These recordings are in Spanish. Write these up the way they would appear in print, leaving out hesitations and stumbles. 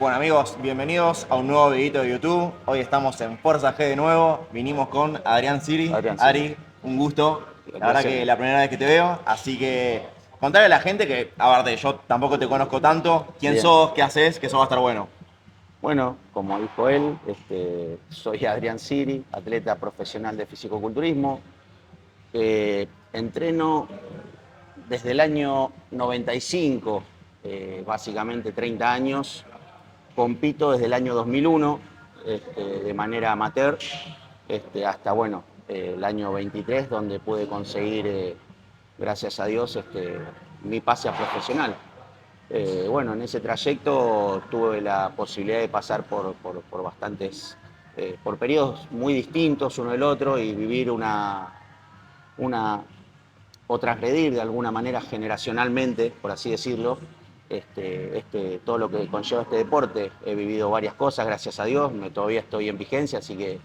Bueno amigos, bienvenidos a un nuevo videito de YouTube. Hoy estamos en Forza G de nuevo. Vinimos con Adrián Siri. Adrián, sí. Ari, un gusto. El La verdad placer que mío. la primera vez que te veo. Así que contarle a la gente que, aparte, yo tampoco te conozco tanto. ¿Quién Bien. sos? ¿Qué haces? Que eso va a estar bueno. Bueno, como dijo él, soy Adrián Siri, atleta profesional de fisicoculturismo. Entreno desde el año 95, básicamente 30 años. Compito desde el año 2001, de manera amateur, hasta bueno, el año 23, donde pude conseguir, gracias a Dios, mi pase a profesional. Bueno, en ese trayecto tuve la posibilidad de pasar por bastantes, por periodos muy distintos uno del otro y vivir una o transgredir de alguna manera generacionalmente, por así decirlo, todo lo que conlleva este deporte. He vivido varias cosas, gracias a Dios, todavía estoy en vigencia, así que,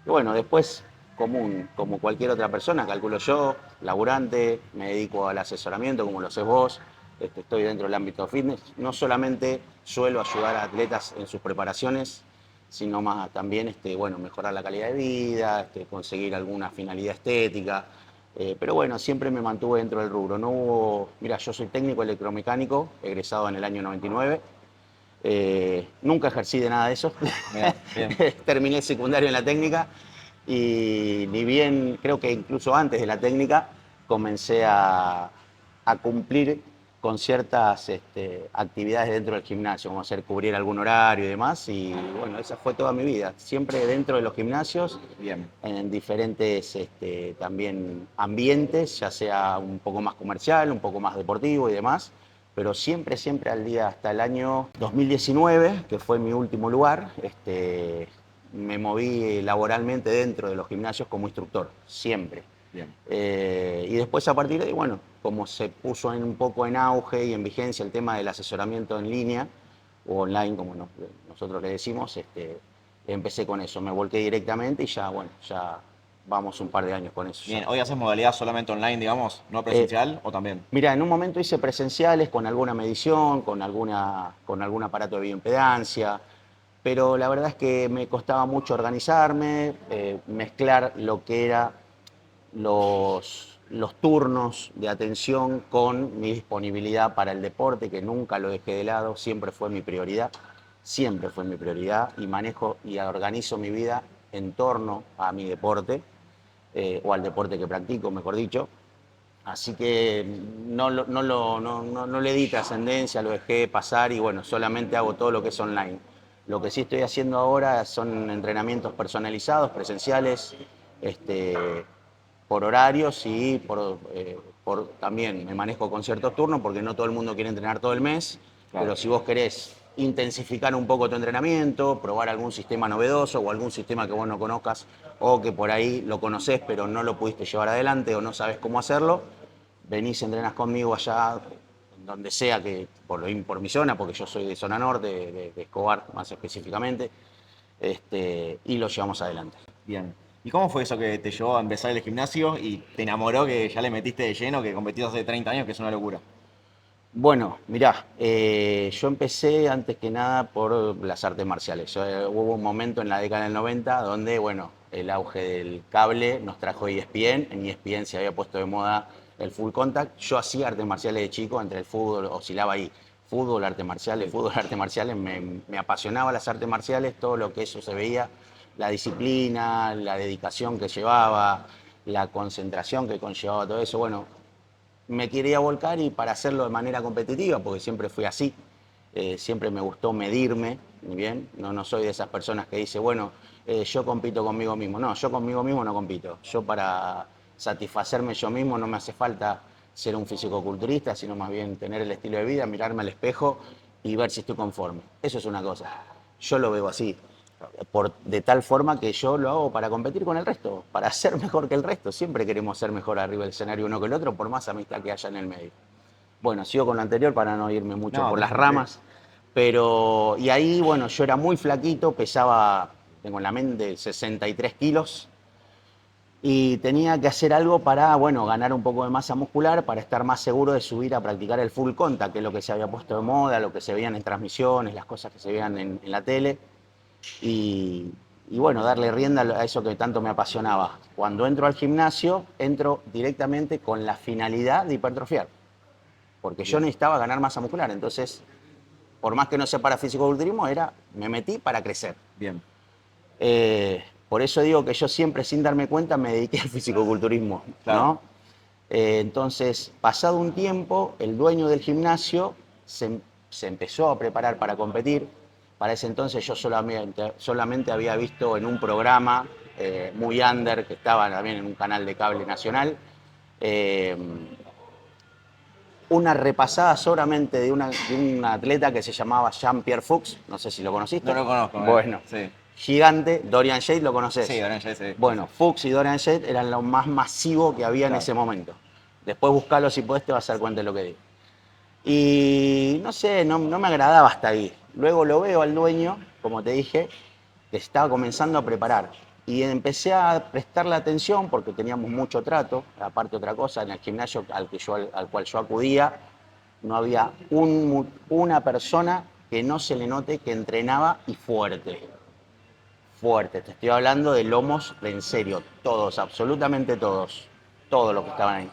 bueno, después, como cualquier otra persona, calculo yo, laburante, me dedico al asesoramiento, como lo haces vos, estoy dentro del ámbito fitness. No solamente suelo ayudar a atletas en sus preparaciones, sino más también bueno, mejorar la calidad de vida, conseguir alguna finalidad estética. Pero bueno, siempre me mantuve dentro del rubro. No hubo, mira, yo soy técnico electromecánico, egresado en el año 99. Nunca ejercí de nada de eso. Mira, bien. Terminé el secundario en la técnica y ni bien, creo que incluso antes de la técnica, comencé a cumplir con ciertas actividades dentro del gimnasio, como hacer cubrir algún horario y demás. Y bueno, esa fue toda mi vida. Siempre dentro de los gimnasios, Bien. en diferentes también ambientes, ya sea un poco más comercial, un poco más deportivo y demás, pero siempre, siempre al día, hasta el año 2019, que fue mi último lugar, me moví laboralmente dentro de los gimnasios como instructor, siempre. Bien. Y después a partir de ahí, bueno, como se puso un poco en auge y en vigencia el tema del asesoramiento en línea, o online, como nosotros le decimos, empecé con eso, me volqué directamente y ya, bueno, ya vamos un par de años con eso. Bien, Ya. hoy haces modalidad solamente online, digamos, no presencial o también. Mira, en un momento hice presenciales con alguna medición, con algún aparato de bioimpedancia, pero la verdad es que me costaba mucho organizarme, mezclar lo que era los turnos de atención con mi disponibilidad para el deporte, que nunca lo dejé de lado, siempre fue mi prioridad y manejo y organizo mi vida en torno a mi deporte, o al deporte que practico, mejor dicho. Así que no le di trascendencia, lo dejé pasar y bueno, solamente hago todo lo que es online. Lo que sí estoy haciendo ahora son entrenamientos personalizados, presenciales, por horarios y también me manejo con ciertos turnos porque no todo el mundo quiere entrenar todo el mes, Claro. pero si vos querés intensificar un poco tu entrenamiento, probar algún sistema novedoso o algún sistema que vos no conozcas o que por ahí lo conocés pero no lo pudiste llevar adelante o no sabes cómo hacerlo, venís, entrenas conmigo allá, donde sea, que por mi zona, porque yo soy de zona norte, de Escobar más específicamente, y lo llevamos adelante. Bien. ¿Y cómo fue eso que te llevó a empezar el gimnasio y te enamoró que ya le metiste de lleno, que competís hace 30 años, que es una locura? Bueno, mirá, yo empecé antes que nada por las artes marciales. Hubo un momento en la década del 90 donde, bueno, el auge del cable nos trajo ESPN. En ESPN se había puesto de moda el full contact. Yo hacía artes marciales de chico, entre el fútbol, oscilaba ahí. Fútbol, artes marciales, fútbol, artes marciales. Me apasionaba las artes marciales, todo lo que eso se veía, la disciplina, la dedicación que llevaba, la concentración que conllevaba todo eso. Bueno, me quería volcar y para hacerlo de manera competitiva, porque siempre fui así, siempre me gustó medirme, bien, no soy de esas personas que dice, bueno, yo compito conmigo mismo. No, yo conmigo mismo no compito. Yo para satisfacerme yo mismo no me hace falta ser un fisicoculturista, sino más bien tener el estilo de vida, mirarme al espejo y ver si estoy conforme. Eso es una cosa. Yo lo veo así de tal forma que yo lo hago para competir con el resto, para ser mejor que el resto. Siempre queremos ser mejor arriba del escenario uno que el otro, por más amistad que haya en el medio. Bueno, sigo con lo anterior para no irme mucho No, por las sí. ramas, pero, y ahí, bueno, yo era muy flaquito, pesaba, tengo en la mente, 63 kilos, y tenía que hacer algo para, bueno, ganar un poco de masa muscular, para estar más seguro de subir a practicar el full contact, que es lo que se había puesto de moda, lo que se veían en transmisiones, las cosas que se veían en la tele, y, y bueno, darle rienda a eso que tanto me apasionaba. Cuando entro al gimnasio, entro directamente con la finalidad de hipertrofiar, porque yo Bien, necesitaba ganar masa muscular, entonces, por más que no sea para fisicoculturismo, me metí para crecer. bien, Por eso digo que yo siempre, sin darme cuenta, me dediqué al fisicoculturismo, claro, ¿no? Entonces, pasado un tiempo, el dueño del gimnasio se empezó a preparar para competir. Para ese entonces yo solamente había visto en un programa muy under, que estaba también en un canal de cable nacional, eh, una repasada solamente de un atleta que se llamaba Jean-Pierre Fuchs, no sé si lo no conociste. lo conozco, Bueno, sí, gigante, Dorian Yates lo sí, conoces. Dorian Yates, sí, sí, Bueno, sí, Fuchs y Dorian Yates eran lo más masivo que había en claro, ese momento. Después buscalo si podés, te vas a dar cuenta de lo que digo. Y no sé, no me agradaba hasta ahí. Luego lo veo al dueño, como te dije, que estaba comenzando a preparar. Y empecé a prestarle atención porque teníamos mucho trato. Aparte otra cosa, en el gimnasio al cual yo acudía, no había una persona que no se le note que entrenaba y fuerte. Fuerte, te estoy hablando de lomos de en serio, todos, absolutamente todos, todos los que estaban ahí.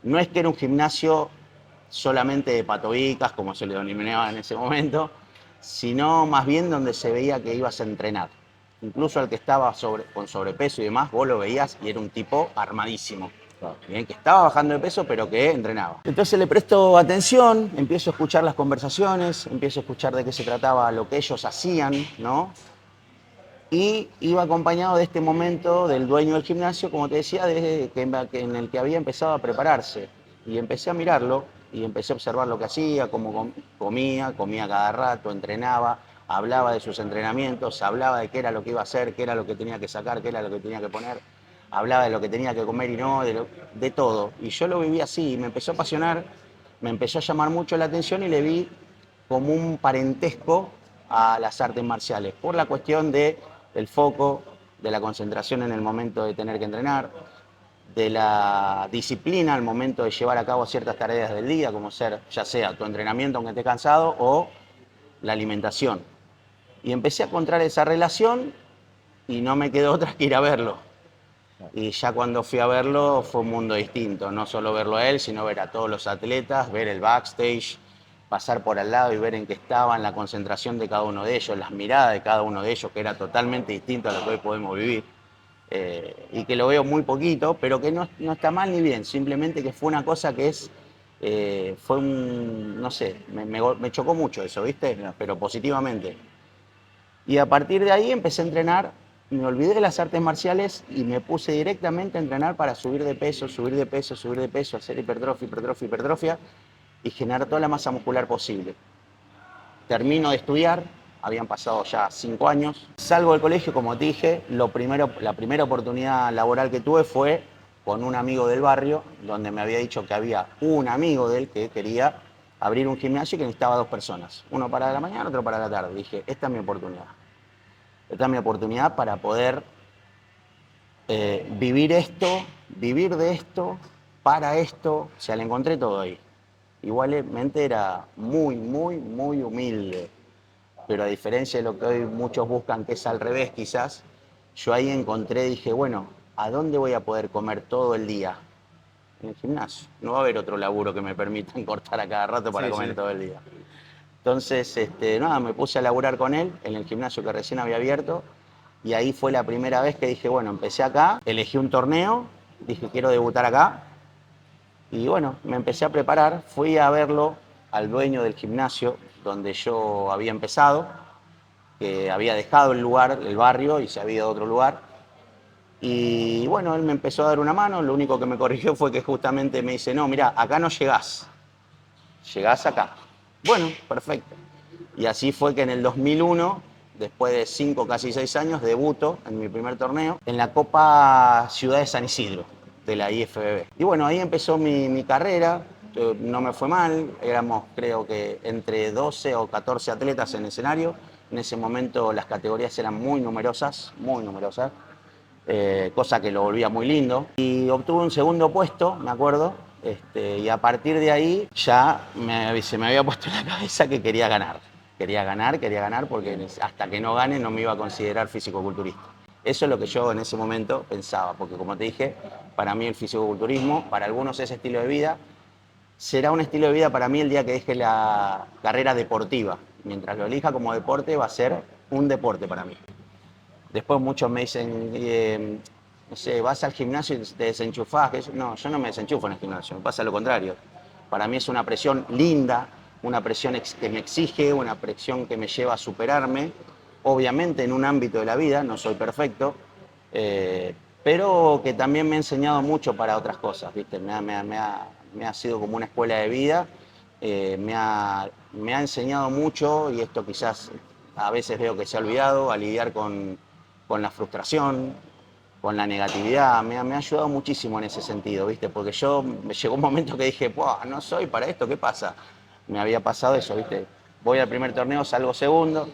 No es que era un gimnasio solamente de patobicas, como se le denominaba en ese momento, sino más bien donde se veía que ibas a entrenar. Incluso al que estaba con sobrepeso y demás, vos lo veías y era un tipo armadísimo. claro. Bien, que estaba bajando de peso, pero que entrenaba. Entonces le presto atención, empiezo a escuchar las conversaciones, empiezo a escuchar de qué se trataba lo que ellos hacían, ¿no? Y iba acompañado de este momento del dueño del gimnasio, como te decía, en el que había empezado a prepararse. Y empecé a mirarlo y empecé a observar lo que hacía, cómo comía cada rato, entrenaba, hablaba de sus entrenamientos, hablaba de qué era lo que iba a hacer, qué era lo que tenía que sacar, qué era lo que tenía que poner, hablaba de lo que tenía que comer y no, de todo. Y yo lo viví así, y me empezó a apasionar, me empezó a llamar mucho la atención y le vi como un parentesco a las artes marciales, por la cuestión del foco, de la concentración en el momento de tener que entrenar, de la disciplina al momento de llevar a cabo ciertas tareas del día, como ser ya sea tu entrenamiento aunque estés cansado o la alimentación. Y empecé a encontrar esa relación y no me quedó otra que ir a verlo. Y ya cuando fui a verlo fue un mundo distinto, no solo verlo a él, sino ver a todos los atletas, ver el backstage, pasar por al lado y ver en qué estaban, la concentración de cada uno de ellos, las miradas de cada uno de ellos, que era totalmente distinto a lo que hoy podemos vivir. Y que lo veo muy poquito, pero que no está mal ni bien, simplemente que fue una cosa que fue un, no sé, me chocó mucho eso, ¿viste? Mirá, Pero positivamente. Y a partir de ahí empecé a entrenar, me olvidé de las artes marciales y me puse directamente a entrenar para subir de peso, subir de peso, subir de peso, hacer hipertrofia, hipertrofia, hipertrofia y generar toda la masa muscular posible. Termino de estudiar, habían pasado ya 5 años, salgo del colegio, como te dije, la primera oportunidad laboral que tuve fue con un amigo del barrio, donde me había dicho que había un amigo de él que quería abrir un gimnasio y que necesitaba 2 personas, uno para la mañana, otro para la tarde. Dije, esta es mi oportunidad. Esta es mi oportunidad para poder vivir esto, vivir de esto, para esto, o sea, le encontré todo ahí. Igualmente era muy, muy, muy humilde, pero a diferencia de lo que hoy muchos buscan, que es al revés quizás, yo ahí encontré, dije, bueno, ¿a dónde voy a poder comer todo el día? En el gimnasio. No va a haber otro laburo que me permitan cortar a cada rato para sí, comer sí, todo el día. Entonces, nada, me puse a laburar con él en el gimnasio que recién había abierto y ahí fue la primera vez que dije, bueno, empecé acá, elegí un torneo, dije, quiero debutar acá y bueno, me empecé a preparar, fui a verlo al dueño del gimnasio donde yo había empezado, que había dejado el lugar, el barrio y se había ido a otro lugar. Y bueno, él me empezó a dar una mano, lo único que me corrigió fue que justamente me dice, no, mira, acá no llegás, llegás acá. Bueno, perfecto. Y así fue que en el 2001, después de 5, casi 6 años, debuto en mi primer torneo en la Copa Ciudad de San Isidro, de la IFBB. Y bueno, ahí empezó mi carrera, no me fue mal, éramos creo que entre 12 o 14 atletas en el escenario. En ese momento las categorías eran muy numerosas, muy numerosas. cosa que lo volvía muy lindo. Y obtuve un segundo puesto, me acuerdo, y a partir de ahí ya se me había puesto en la cabeza que quería ganar. Quería ganar porque hasta que no gane no me iba a considerar físico-culturista. Eso es lo que yo en ese momento pensaba, porque como te dije, para mí el fisicoculturismo, para algunos es estilo de vida, será un estilo de vida para mí el día que deje la carrera deportiva. Mientras lo elija como deporte, va a ser un deporte para mí. Después muchos me dicen, no sé, vas al gimnasio y te desenchufás. No, yo no me desenchufo en el gimnasio, me pasa lo contrario. Para mí es una presión linda, una presión que me exige, una presión que me lleva a superarme. Obviamente en un ámbito de la vida, no soy perfecto, eh, pero que también me ha enseñado mucho para otras cosas, ¿viste? Me ha sido como una escuela de vida, me ha enseñado mucho, y esto quizás a veces veo que se ha olvidado, a lidiar con la frustración, con la negatividad. Me ha ayudado muchísimo en ese sentido, ¿viste? Porque yo me llegó un momento que dije, no soy para esto, ¿qué pasa? Me había pasado eso, ¿viste? Voy al primer torneo, salgo segundo,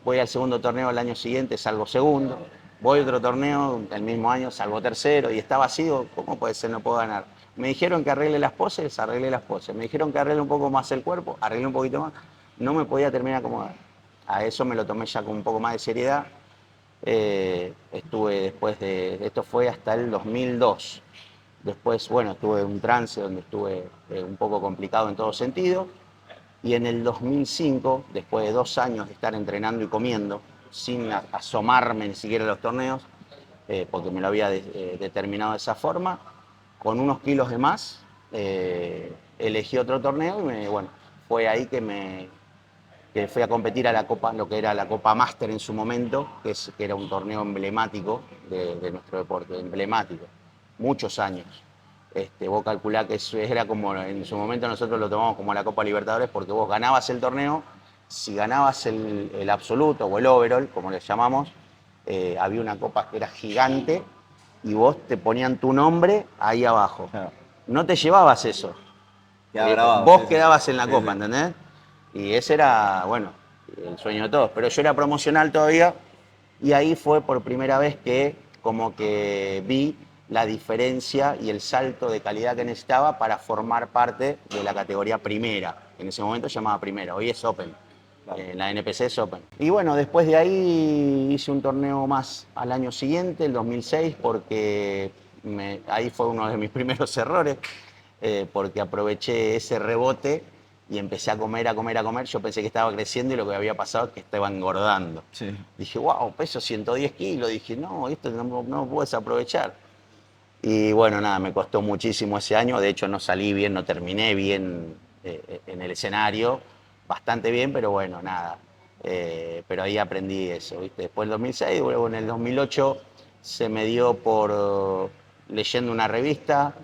voy al segundo torneo el año siguiente, salgo segundo, voy a otro torneo el mismo año, salgo tercero, y estaba así, digo, ¿cómo puede ser? No puedo ganar. Me dijeron que arregle las poses, arreglé las poses. Me dijeron que arregle un poco más el cuerpo, arreglé un poquito más. No me podía terminar de acomodar. A eso me lo tomé ya con un poco más de seriedad. Estuve después esto fue hasta el 2002. Después, bueno, tuve un trance donde estuve un poco complicado en todo sentido. Y en el 2005, después de 2 años de estar entrenando y comiendo, sin asomarme ni siquiera a los torneos, porque me lo había determinado de esa forma, con unos kilos de más, elegí otro torneo y bueno, fue ahí que fui a competir a la Copa, lo que era la Copa Master en su momento, que era un torneo emblemático de nuestro deporte, emblemático, muchos años. Vos calculá que eso era como, en su momento nosotros lo tomamos como la Copa Libertadores, porque vos ganabas el torneo, si ganabas el absoluto o el overall, como le llamamos, había una copa que era gigante y vos te ponían tu nombre ahí abajo. Claro. No te llevabas eso. Queda grabado, Vos sí, sí. quedabas en la Sí, copa, sí. ¿entendés? Y ese era, bueno, el sueño de todos. Pero yo era promocional todavía y ahí fue por primera vez que como que vi la diferencia y el salto de calidad que necesitaba para formar parte de la categoría primera. En ese momento se llamaba primera, hoy es Open. Claro. La NPC es Open. Y bueno, después de ahí hice un torneo más al año siguiente, el 2006, porque ahí fue uno de mis primeros errores, porque aproveché ese rebote y empecé a comer, a comer, a comer. Yo pensé que estaba creciendo y lo que había pasado es que estaba engordando. Sí. Dije, wow, peso 110 kilos. Dije, no, esto no puedes aprovechar. Y bueno, nada, me costó muchísimo ese año. De hecho, no salí bien, no terminé bien en el escenario. Bastante bien, pero bueno, nada. Pero ahí aprendí eso, ¿viste? Después del 2006, luego en el 2008 se me dio por, leyendo una revista,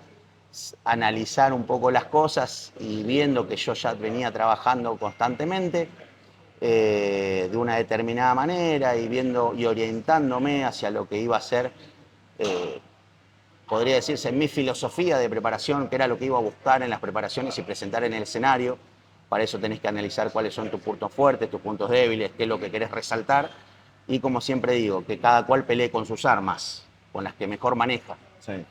analizar un poco las cosas y viendo que yo ya venía trabajando constantemente de una determinada manera y viendo y orientándome hacia lo que iba a ser, podría decirse, mi filosofía de preparación, que era lo que iba a buscar en las preparaciones y presentar en el escenario. Para eso tenés que analizar cuáles son tus puntos fuertes, tus puntos débiles, qué es lo que querés resaltar. Y como siempre digo, que cada cual pelee con sus armas, con las que mejor maneja. Sí.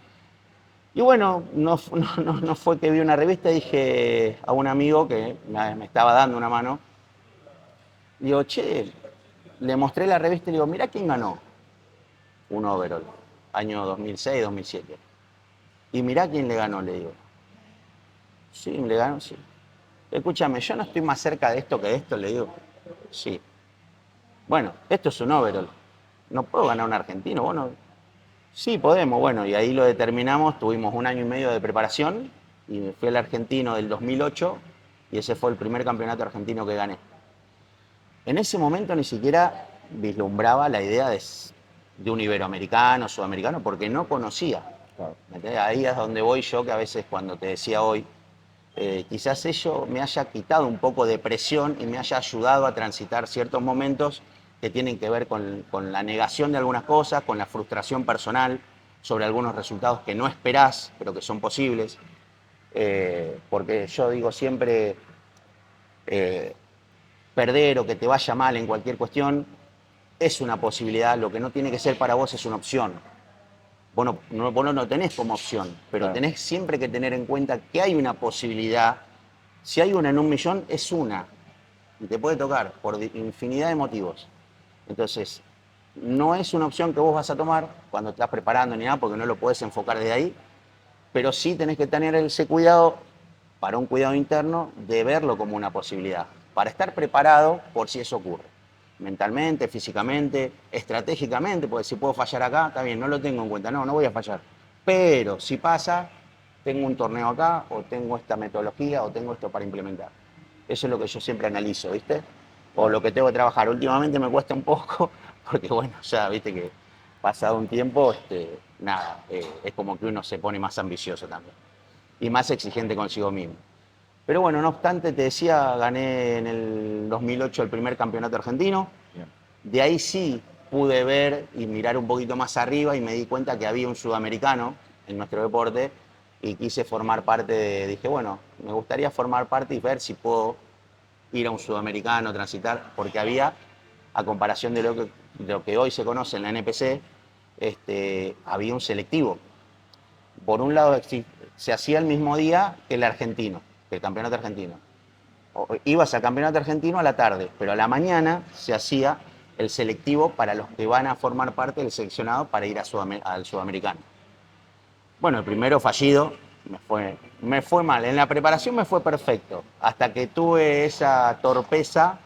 Y bueno, no fue que vi una revista y dije a un amigo que me estaba dando una mano, digo, che, le mostré la revista y le digo, mirá quién ganó un overall, año 2006, 2007. Y mirá quién le ganó, le digo. Sí, le ganó, sí. Escúchame, yo no estoy más cerca de esto que de esto, le digo. Sí. Bueno, esto es un overall. No puedo ganar un argentino, bueno. Sí, podemos, bueno, y ahí lo determinamos. Tuvimos 1 año y medio de preparación y me fui al argentino del 2008 y ese fue el primer campeonato argentino que gané. En ese momento ni siquiera vislumbraba la idea de un iberoamericano, sudamericano, porque no conocía. Claro. Ahí es donde voy yo, que a veces cuando te decía hoy, quizás ello me haya quitado un poco de presión y me haya ayudado a transitar ciertos momentos que tienen que ver con la negación de algunas cosas, con la frustración personal sobre algunos resultados que no esperás, pero que son posibles. Porque yo digo siempre, eh, perder o que te vaya mal en cualquier cuestión es una posibilidad, lo que no tiene que ser para vos es una opción. vos no lo tenés como opción, pero Claro. tenés siempre que tener en cuenta que hay una posibilidad. Si hay una en 1.000.000, es una. Y te puede tocar por infinidad de motivos. Entonces, no es una opción que vos vas a tomar cuando estás preparando ni nada, porque no lo podés enfocar de ahí, pero sí tenés que tener ese cuidado, para un cuidado interno, de verlo como una posibilidad, para estar preparado por si eso ocurre. Mentalmente, físicamente, estratégicamente, porque si puedo fallar acá, está bien, no lo tengo en cuenta, no voy a fallar. Pero si pasa, tengo un torneo acá, o tengo esta metodología, o tengo esto para implementar. Eso es lo que yo siempre analizo, ¿viste? O lo que tengo que trabajar. Últimamente me cuesta un poco, porque bueno, ya viste que pasado un tiempo, nada, es como que uno se pone más ambicioso también. Y más exigente consigo mismo. Pero bueno, no obstante, te decía, gané en el 2008 el primer campeonato argentino. Bien. De ahí sí pude ver y mirar un poquito más arriba y me di cuenta que había un sudamericano en nuestro deporte y quise formar parte dije, bueno, me gustaría formar parte y ver si puedo ir a un sudamericano, transitar, porque había, a comparación de lo que hoy se conoce en la NPC, había un selectivo. Por un lado, se hacía el mismo día que el argentino, que el campeonato argentino. Ibas al campeonato argentino a la tarde, pero a la mañana se hacía el selectivo para los que van a formar parte del seleccionado para ir al sudamericano. Bueno, el primero fallido, me fue mal. En la preparación me fue perfecto, hasta que tuve esa torpeza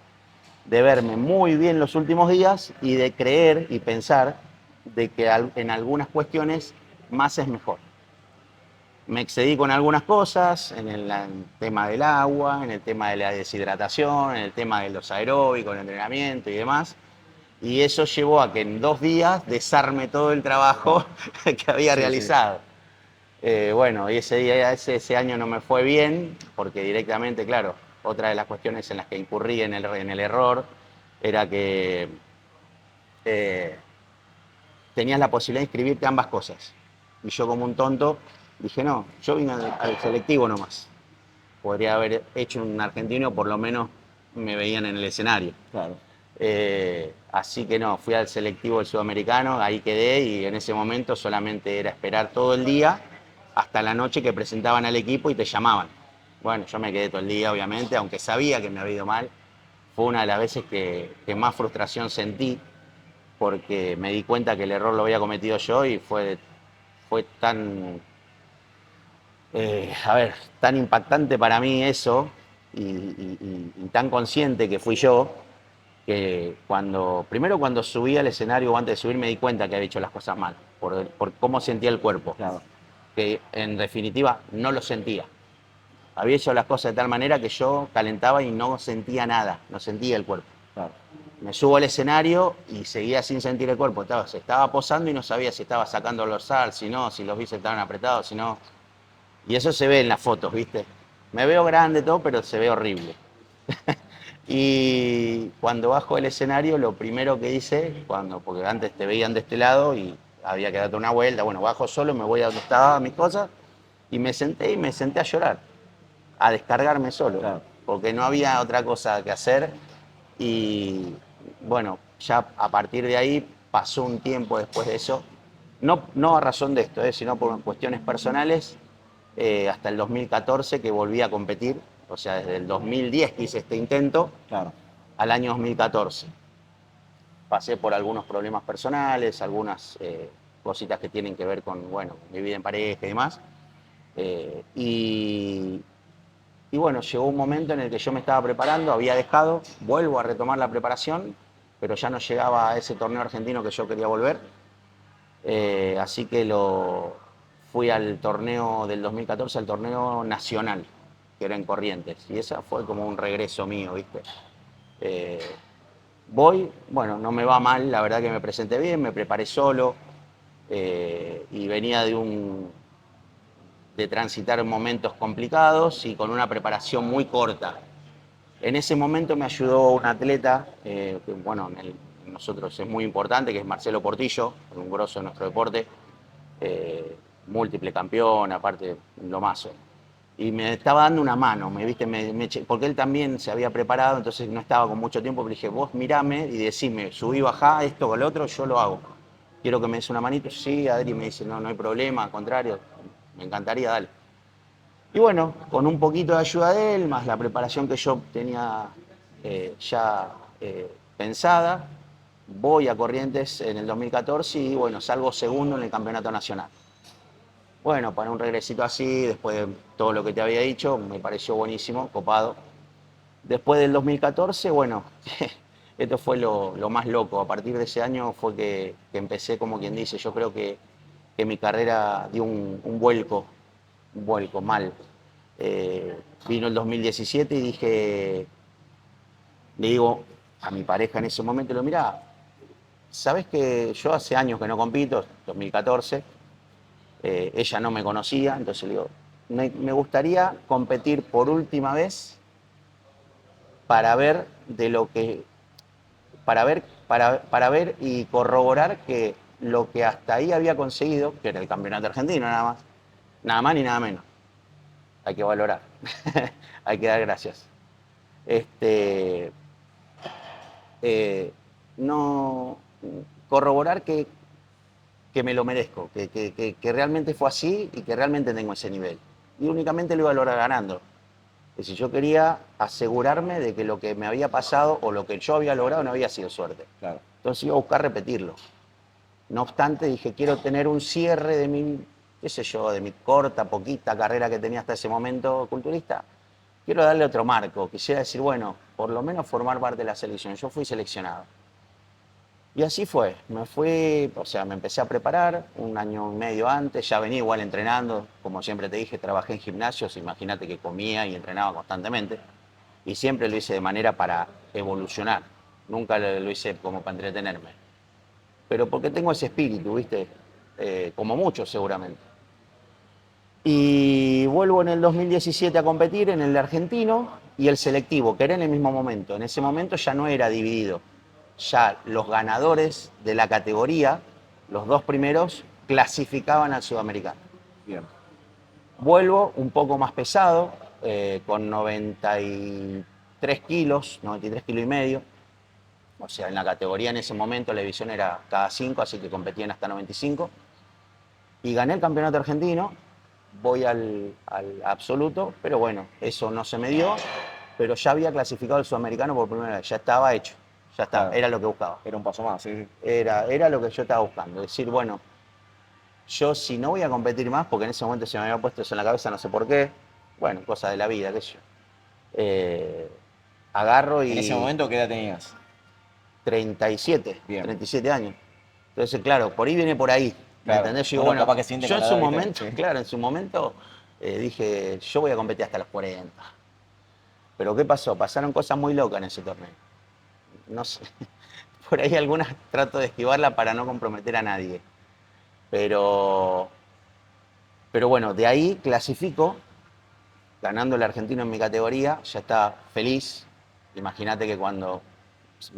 de verme muy bien los últimos días y de creer y pensar de que en algunas cuestiones más es mejor. Me excedí con algunas cosas, en el tema del agua, en el tema de la deshidratación, en el tema de los aeróbicos, el entrenamiento y demás. Y eso llevó a que en 2 días desarme todo el trabajo que había Sí, sí. realizado. Bueno, y ese año no me fue bien, porque directamente, claro, otra de las cuestiones en las que incurrí en el error era que eh, tenías la posibilidad de inscribirte a ambas cosas. Y yo como un tonto dije, no, yo vine al selectivo nomás. Podría haber hecho un argentino, por lo menos me veían en el escenario. Claro. Así que no, fui al selectivo del sudamericano, ahí quedé y en ese momento solamente era esperar todo el día hasta la noche que presentaban al equipo y te llamaban. Bueno, yo me quedé todo el día, obviamente, aunque sabía que me había ido mal. Fue una de las veces que más frustración sentí, porque me di cuenta que el error lo había cometido yo y fue tan, tan impactante para mí eso y tan consciente que fui yo, que primero cuando subí al escenario o antes de subir me di cuenta que había hecho las cosas mal, por cómo sentía el cuerpo, Claro. que en definitiva no lo sentía. Había hecho las cosas de tal manera que yo calentaba y no sentía nada, no sentía el cuerpo. Claro. Me subo al escenario y seguía sin sentir el cuerpo. Se estaba posando y no sabía si estaba sacando el dorsal, si no, si los bíceps estaban apretados, si no. Y eso se ve en las fotos, ¿viste? Me veo grande todo, pero se ve horrible. Y cuando bajo el escenario, lo primero que hice, porque antes te veían de este lado y había que darte una vuelta, bueno, bajo solo, me voy a donde estaba mis cosas, y me senté a llorar, a descargarme solo, Claro. porque no había otra cosa que hacer. Y bueno, ya a partir de ahí pasó un tiempo después de eso, no a razón de esto, sino por cuestiones personales, hasta el 2014 que volví a competir, o sea, desde el 2010 que hice este intento, Claro. al año 2014. Pasé por algunos problemas personales, algunas cositas que tienen que ver con, bueno, mi vida en pareja y demás. Eh, y, y bueno, llegó un momento en el que yo me estaba preparando, había dejado, vuelvo a retomar la preparación, pero ya no llegaba a ese torneo argentino que yo quería volver. Así que fui al torneo del 2014, al torneo nacional, que era en Corrientes. Y esa fue como un regreso mío, ¿viste? Eh, bueno, no me va mal, la verdad que me presenté bien, me preparé solo y venía de transitar momentos complicados y con una preparación muy corta. En ese momento me ayudó un atleta, que bueno, nosotros es muy importante, que es Marcelo Portillo, un grosso de nuestro deporte, múltiple campeón, aparte lo más. Y me estaba dando una mano, ¿viste? Porque él también se había preparado, entonces no estaba con mucho tiempo, pero dije, vos mirame y decime, subí, bajá, esto con lo otro, yo lo hago. quiero que me des una manito. Sí, Adri me dice, no, no hay problema, al contrario, me encantaría, dale. Y bueno, con un poquito de ayuda de él, más la preparación que yo tenía ya pensada, voy a Corrientes en el 2014 y bueno, salgo segundo en el campeonato nacional. Bueno, para un regresito así, después de todo lo que te había dicho, me pareció buenísimo, copado. Después del 2014, bueno, esto fue lo más loco. A partir de ese año fue que empecé, como quien dice, yo creo que mi carrera dio un vuelco mal. Vino el 2017 y dije, le digo a mi pareja en ese momento, le digo, mirá, ¿sabés que yo hace años que no compito, 2014, ella no me conocía, entonces le digo, me gustaría competir por última vez para ver de lo que, para ver y corroborar que lo que hasta ahí había conseguido, que era el campeonato argentino nada más ni nada menos. Hay que valorar, hay que dar gracias. Este, no corroborar que me lo merezco, que realmente fue así y que realmente tengo ese nivel. Y únicamente lo iba a lograr ganando. Es decir, yo quería asegurarme de que lo que me había pasado o lo que yo había logrado no había sido suerte. Claro. Entonces iba a buscar repetirlo. No obstante, dije, quiero tener un cierre de mi, qué sé yo, de mi corta, poquita carrera que tenía hasta ese momento culturista. Quiero darle otro marco. Quisiera decir, bueno, por lo menos formar parte de la selección. Yo fui seleccionado. Y así fue, me fui, o sea, me empecé a preparar un año y medio antes, ya venía igual entrenando, como siempre te dije, trabajé en gimnasios, imagínate que comía y entrenaba constantemente, y siempre lo hice de manera para evolucionar, nunca lo hice como para entretenerme, pero porque tengo ese espíritu, ¿viste? Como muchos seguramente. Y vuelvo en el 2017 a competir en el argentino y el selectivo, que era en el mismo momento. En ese momento ya no era dividido. Ya los ganadores de la categoría, los dos primeros, clasificaban al sudamericano. Bien. Vuelvo un poco más pesado, con 93 kilos, 93 kilos y medio. O sea, en la categoría en ese momento la división era cada 5, así que competían hasta 95. Y gané el campeonato argentino, voy al absoluto, pero bueno, eso no se me dio, pero ya había clasificado el sudamericano por primera vez, ya estaba hecho, ya estaba, Claro. era lo que buscaba. Era un paso más, sí, sí. Era lo que yo estaba buscando, decir, bueno, yo si no voy a competir más, porque en ese momento se me había puesto eso en la cabeza, no sé por qué, bueno, cosa de la vida, qué sé yo. Agarro En ese y momento, ¿qué edad tenías? 37, Bien. 37 años. Entonces, claro, por ahí viene por ahí. ¿Me Claro. entendés? Yo digo, Uno bueno, capaz que siente yo con en la su edad, ¿viste? momento, Sí. claro, en su momento dije, yo voy a competir hasta los 40. Pero ¿qué pasó? Pasaron cosas muy locas en ese torneo. No sé, por ahí algunas trato de esquivarla para no comprometer a nadie. Pero, pero bueno, de ahí clasifico, ganando el argentino en mi categoría, ya está feliz. Imagínate que cuando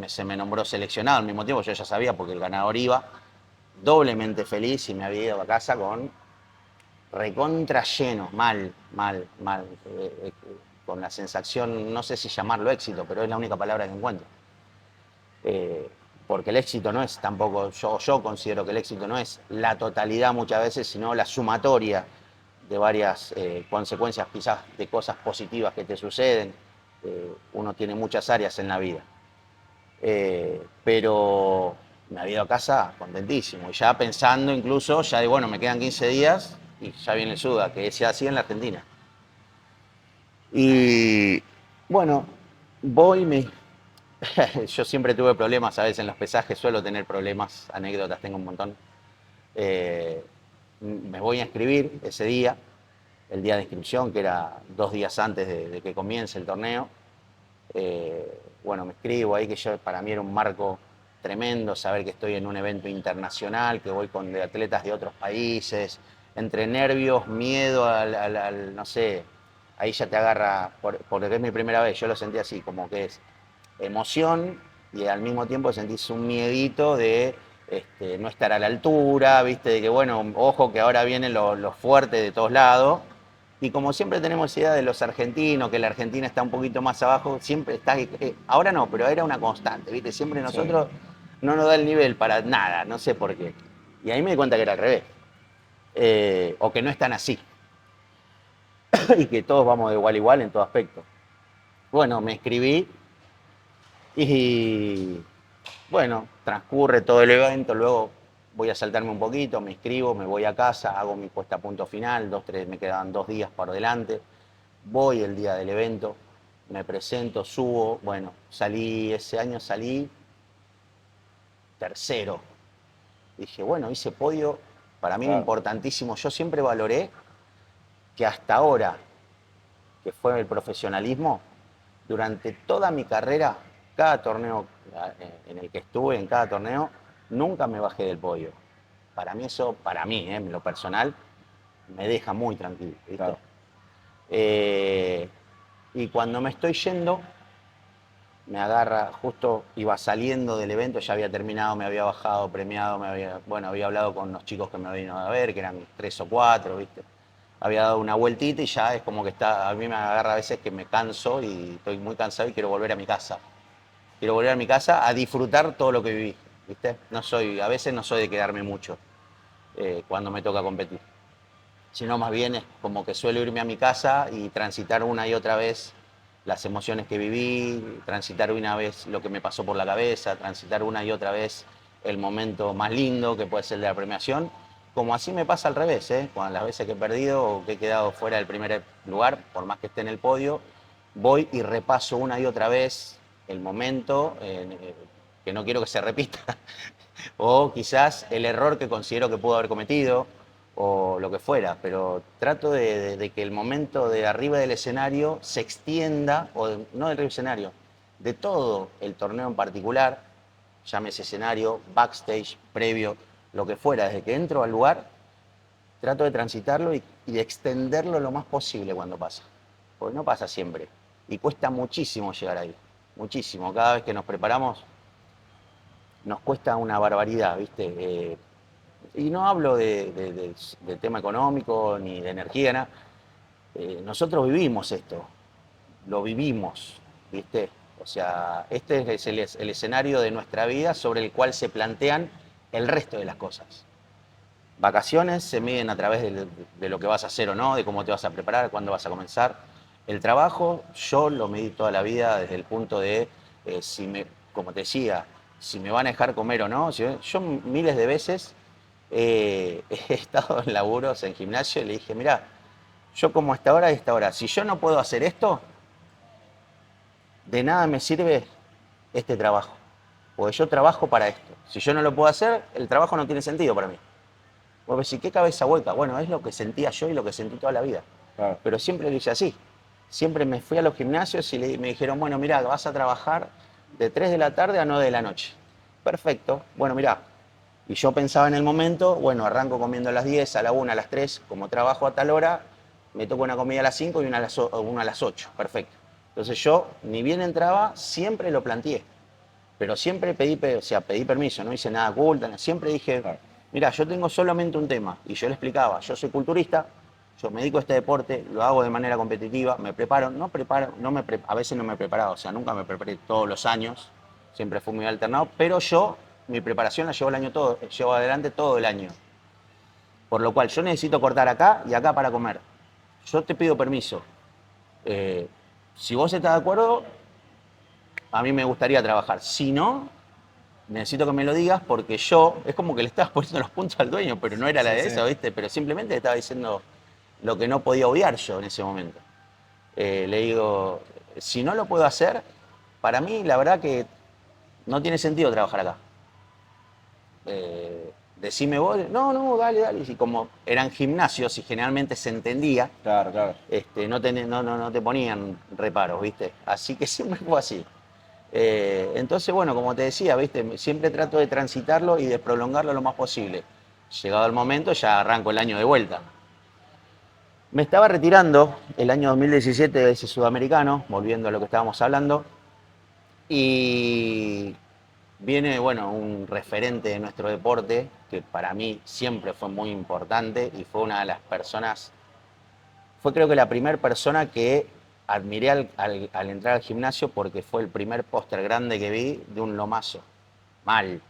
se me nombró seleccionado al mismo tiempo, yo ya sabía porque el ganador iba, doblemente feliz y me había ido a casa con recontra lleno, mal, con la sensación, no sé si llamarlo éxito, pero es la única palabra que encuentro. Eh, Porque el éxito no es tampoco, yo considero que el éxito no es la totalidad muchas veces, sino la sumatoria de varias consecuencias quizás de cosas positivas que te suceden. Uno tiene muchas áreas en la vida. Pero me había ido a casa contentísimo. Y ya pensando incluso, ya de bueno, me quedan 15 días y ya viene el Suda, que se hacía en la Argentina. Y bueno, voy, yo siempre tuve problemas a veces en los pesajes, suelo tener problemas, anécdotas tengo un montón. Eh, Me voy a inscribir ese día, el día de inscripción, que era 2 días antes de que comience el torneo. Bueno, me escribo ahí que yo, para mí era un marco tremendo saber que estoy en un evento internacional, que voy con atletas de otros países, entre nervios, miedo no sé, ahí ya te agarra, porque es mi primera vez, yo lo sentí así, como que es emoción y al mismo tiempo sentís un miedito de no estar a la altura, viste, de que bueno, ojo que ahora vienen los fuertes de todos lados. Y como siempre tenemos idea de los argentinos, que la Argentina está un poquito más abajo, siempre está, ahora no, pero era una constante, ¿viste? Siempre Sí. nosotros no nos da el nivel para nada, no sé por qué. Y ahí me di cuenta que era al revés. O que no es tan así. Y que todos vamos de igual a igual en todo aspecto. Bueno, me escribí y bueno, transcurre todo el evento, luego voy a saltarme un poquito, me inscribo, me voy a casa, hago mi puesta a punto final, me quedaban 2 días por delante, voy el día del evento, me presento, subo, bueno, ese año salí tercero. Dije, bueno, hice podio, para mí Claro. importantísimo. Yo siempre valoré que hasta ahora, que fue el profesionalismo, durante toda mi carrera, cada torneo en el que estuve, en cada torneo, nunca me bajé del podio. Para mí eso, en lo personal, me deja muy tranquilo, ¿viste? Claro. Eh, y cuando me estoy yendo, me agarra, justo iba saliendo del evento, ya había terminado, me había bajado, premiado, había hablado con los chicos que me vino a ver, que eran 3 o 4, ¿viste? Había dado una vueltita y ya es como que a mí me agarra a veces que me canso y estoy muy cansado y quiero volver a mi casa. Quiero volver a mi casa a disfrutar todo lo que viví, ¿viste? A veces no soy de quedarme mucho cuando me toca competir, sino más bien es como que suelo irme a mi casa y transitar una y otra vez las emociones que viví, transitar una vez lo que me pasó por la cabeza, transitar una y otra vez el momento más lindo que puede ser de la premiación, como así me pasa al revés, ¿eh? Cuando las veces que he perdido o que he quedado fuera del primer lugar, por más que esté en el podio, voy y repaso una y otra vez el momento que no quiero que se repita, o quizás el error que considero que pudo haber cometido, o lo que fuera, pero trato de que el momento de arriba del escenario se extienda, no del escenario, de todo el torneo en particular, llámese escenario, backstage, previo, lo que fuera, desde que entro al lugar, trato de transitarlo y de extenderlo lo más posible cuando pasa, porque no pasa siempre, y cuesta muchísimo llegar ahí, muchísimo, cada vez que nos preparamos nos cuesta una barbaridad, ¿viste? Y no hablo de tema económico ni de energía, nada. Nosotros vivimos esto, lo vivimos, ¿viste? O sea, este es el escenario de nuestra vida sobre el cual se plantean el resto de las cosas. Vacaciones se miden a través de lo que vas a hacer o no, de cómo te vas a preparar, cuándo vas a comenzar. El trabajo, yo lo medí toda la vida desde el punto de, como te decía, si me van a dejar comer o no. Yo miles de veces he estado en laburos, en gimnasio, y le dije, mirá, yo como a esta hora y esta hora, si yo no puedo hacer esto, de nada me sirve este trabajo. Porque yo trabajo para esto. Si yo no lo puedo hacer, el trabajo no tiene sentido para mí. Vos decís, ¿qué cabeza hueca? Bueno, es lo que sentía yo y lo que sentí toda la vida. Claro. Pero siempre lo hice así. Siempre me fui a los gimnasios y me dijeron, bueno, mirá, vas a trabajar de 3 de la tarde a 9 de la noche. Perfecto. Bueno, mirá. Y yo pensaba en el momento, bueno, arranco comiendo a las 10, a la 1, a las 3, como trabajo a tal hora, me toco una comida a las 5 y una a las 8. Perfecto. Entonces yo, ni bien entraba, siempre lo planteé. Pero siempre pedí permiso, no hice nada oculta, siempre dije, Claro. mira, yo tengo solamente un tema, y yo le explicaba, yo soy culturista, yo me dedico a este deporte, lo hago de manera competitiva, me preparo, a veces no me preparaba, o sea, nunca me preparé todos los años, siempre fui muy alternado, pero mi preparación la llevo adelante todo el año. Por lo cual, yo necesito cortar acá y acá para comer. Yo te pido permiso. Eh, si vos estás de acuerdo, a mí me gustaría trabajar. Si no, necesito que me lo digas porque es como que le estabas poniendo los puntos al dueño, pero no era la Sí, de sí. eso, ¿viste? Pero simplemente le estaba diciendo lo que no podía obviar yo en ese momento. Le digo, si no lo puedo hacer, para mí la verdad que no tiene sentido trabajar acá. Decime vos, no, dale. Y como eran gimnasios y generalmente se entendía, Claro, claro. no te ponían reparos, ¿viste? Así que siempre fue así. Entonces, bueno, como te decía, ¿viste? Siempre trato de transitarlo y de prolongarlo lo más posible. Llegado el momento, ya arranco el año de vuelta. Me estaba retirando el año 2017 de ese sudamericano, volviendo a lo que estábamos hablando, y viene, bueno, un referente de nuestro deporte que para mí siempre fue muy importante y fue una de las personas, fue creo que la primera persona que admiré al entrar al gimnasio porque fue el primer póster grande que vi de un lomazo. Mal,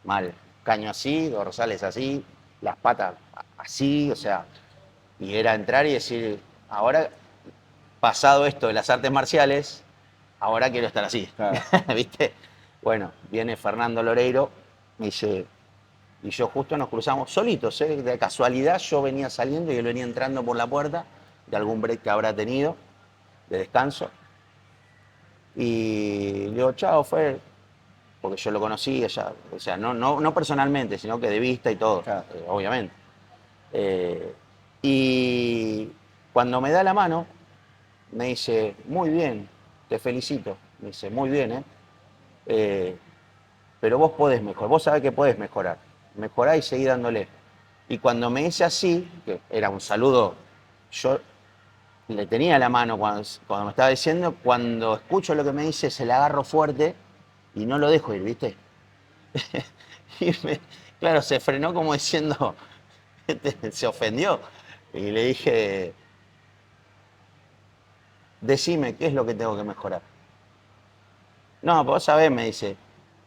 mal. caño así, dorsales así, las patas así, o sea, y era entrar y decir, ahora, pasado esto de las artes marciales, ahora quiero estar así, Claro. ¿viste? Bueno, viene Fernando Loreiro, me dice, y yo justo nos cruzamos solitos, ¿eh? De casualidad yo venía saliendo y él venía entrando por la puerta de algún break que habrá tenido de descanso. Y le digo, chao, Fer, porque yo lo conocía ya, o sea, no personalmente, sino que de vista y todo, Claro. obviamente. Y cuando me da la mano, me dice, muy bien, te felicito. Me dice, muy bien, ¿eh? Eh, pero vos podés mejorar, vos sabés que podés mejorar. Mejorá y seguí dándole. Y cuando me dice así, que era un saludo, yo le tenía la mano cuando me estaba diciendo, cuando escucho lo que me dice, se la agarro fuerte y no lo dejo ir, ¿viste? Y claro, se frenó como diciendo, se ofendió. Y le dije, decime, ¿qué es lo que tengo que mejorar? No, vos sabés, me dice,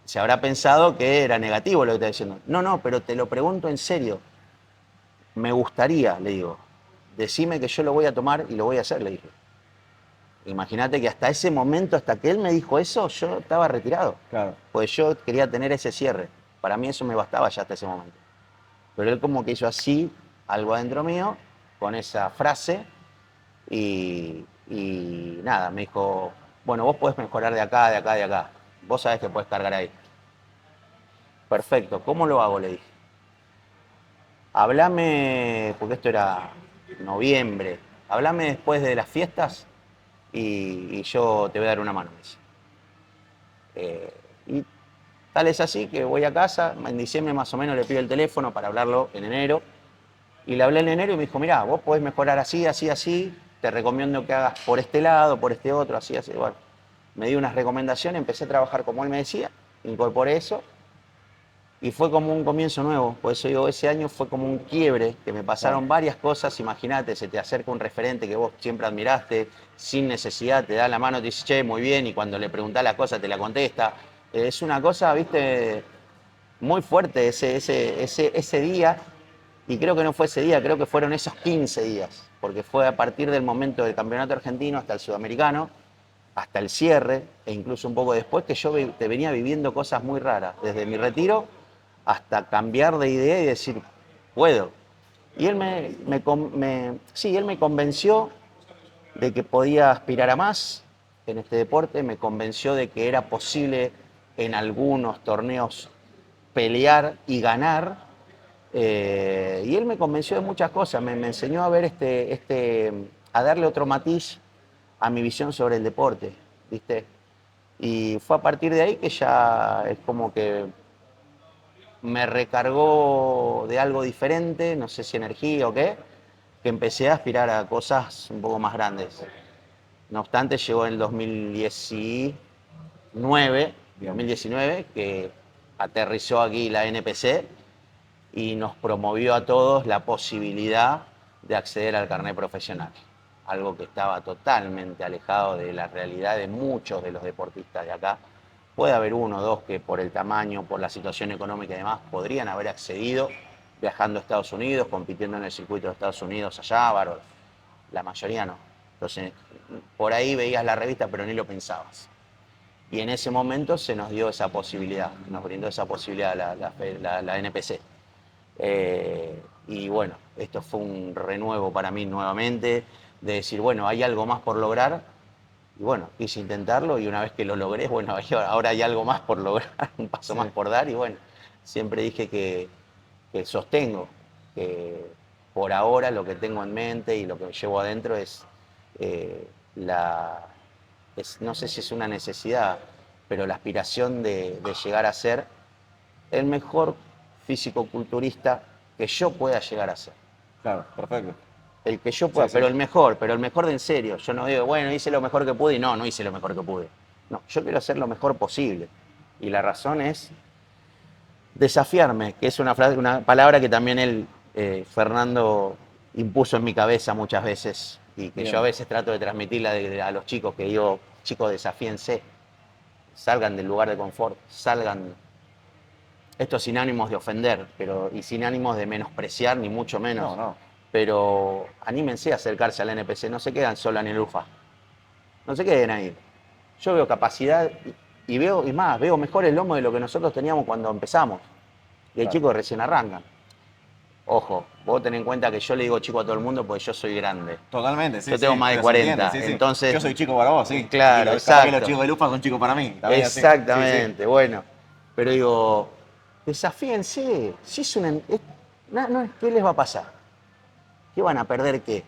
se habrá pensado que era negativo lo que está diciendo. No, pero te lo pregunto en serio. Me gustaría, le digo, decime que yo lo voy a tomar y lo voy a hacer, le dije. Imagínate que hasta ese momento, hasta que él me dijo eso, yo estaba retirado. Claro. Pues yo quería tener ese cierre. Para mí eso me bastaba ya hasta ese momento. Pero él como que hizo así, algo adentro mío, con esa frase, y nada, me dijo, bueno, vos podés mejorar de acá, de acá, de acá. Vos sabés que podés cargar ahí. Perfecto, ¿cómo lo hago? Le dije. Hablame, porque esto era noviembre, hablame después de las fiestas y yo te voy a dar una mano, me dice. Y tal es así que voy a casa, en diciembre más o menos le pido el teléfono para hablarlo en enero. Y le hablé en enero y me dijo, mirá, vos podés mejorar así, así, así, te recomiendo que hagas por este lado, por este otro, así, así. Bueno, me dio unas recomendaciones, empecé a trabajar como él me decía, incorporé eso y fue como un comienzo nuevo. Por eso digo, ese año fue como un quiebre, que me pasaron varias cosas. Imagínate, se te acerca un referente que vos siempre admiraste, sin necesidad, te da la mano, te dice, che, muy bien, y cuando le preguntás la cosa te la contesta. Es una cosa, viste, muy fuerte ese día. Y creo que no fue ese día, creo que fueron esos 15 días, porque fue a partir del momento del campeonato argentino hasta el sudamericano, hasta el cierre, e incluso un poco después, que yo te venía viviendo cosas muy raras, desde mi retiro hasta cambiar de idea y decir, puedo. Y él sí, él me convenció de que podía aspirar a más en este deporte, me convenció de que era posible en algunos torneos pelear y ganar. Y él me convenció de muchas cosas, me enseñó a ver a darle otro matiz a mi visión sobre el deporte, ¿viste? Y fue a partir de ahí que ya es como que me recargó de algo diferente, no sé si energía o qué, que empecé a aspirar a cosas un poco más grandes. No obstante, llegó en el 2019, que aterrizó aquí la NPC y nos promovió a todos la posibilidad de acceder al carnet profesional, algo que estaba totalmente alejado de la realidad de muchos de los deportistas de acá. Puede haber uno o dos que por el tamaño, por la situación económica y demás, podrían haber accedido viajando a Estados Unidos, compitiendo en el circuito de Estados Unidos allá, bárbaro. La mayoría no. Entonces, por ahí veías la revista, pero ni lo pensabas. Y en ese momento se nos dio esa posibilidad, nos brindó esa posibilidad la NPC. Y bueno, esto fue un renuevo para mí nuevamente, de decir, bueno, hay algo más por lograr. Y bueno, quise intentarlo y una vez que lo logré, bueno, ahora hay algo más por lograr, un paso más por dar. Y bueno, siempre dije que sostengo, que por ahora lo que tengo en mente y lo que llevo adentro es eh, la, no sé si es una necesidad, pero la aspiración de llegar a ser el mejor físico-culturista que yo pueda llegar a ser. Claro, perfecto. El que yo pueda, Sí, pero sí. el mejor de en serio. Yo no digo, bueno, hice lo mejor que pude y no hice lo mejor que pude. No, yo quiero hacer lo mejor posible. Y la razón es desafiarme, que es una frase, una palabra que también él, Fernando, impuso en mi cabeza muchas veces y que yo a Bien. veces trato de transmitirla a los chicos, que digo, chicos, desafíense, salgan del lugar de confort, salgan Esto sin ánimos de ofender, y sin ánimos de menospreciar, ni mucho menos. No, no. Pero anímense a acercarse al NPC, no se quedan solo en el UFA. No se queden ahí. Yo veo capacidad y veo, y más, veo mejor el lomo de lo que nosotros teníamos cuando empezamos. Y hay Claro. chicos que recién arrancan. Ojo, vos ten en cuenta que yo le digo chico a todo el mundo porque yo soy grande. Totalmente, sí, Yo tengo sí. más de Pero se entiende, 40, sí, sí. entonces... Yo soy chico para vos, sí. Claro, Capaz que los exacto. chicos de Lufa son chicos para mí. También así. Sí, sí. Exactamente, bueno. Pero digo, desafíense. Si es una... ¿Qué les va a pasar? ¿Qué van a perder qué?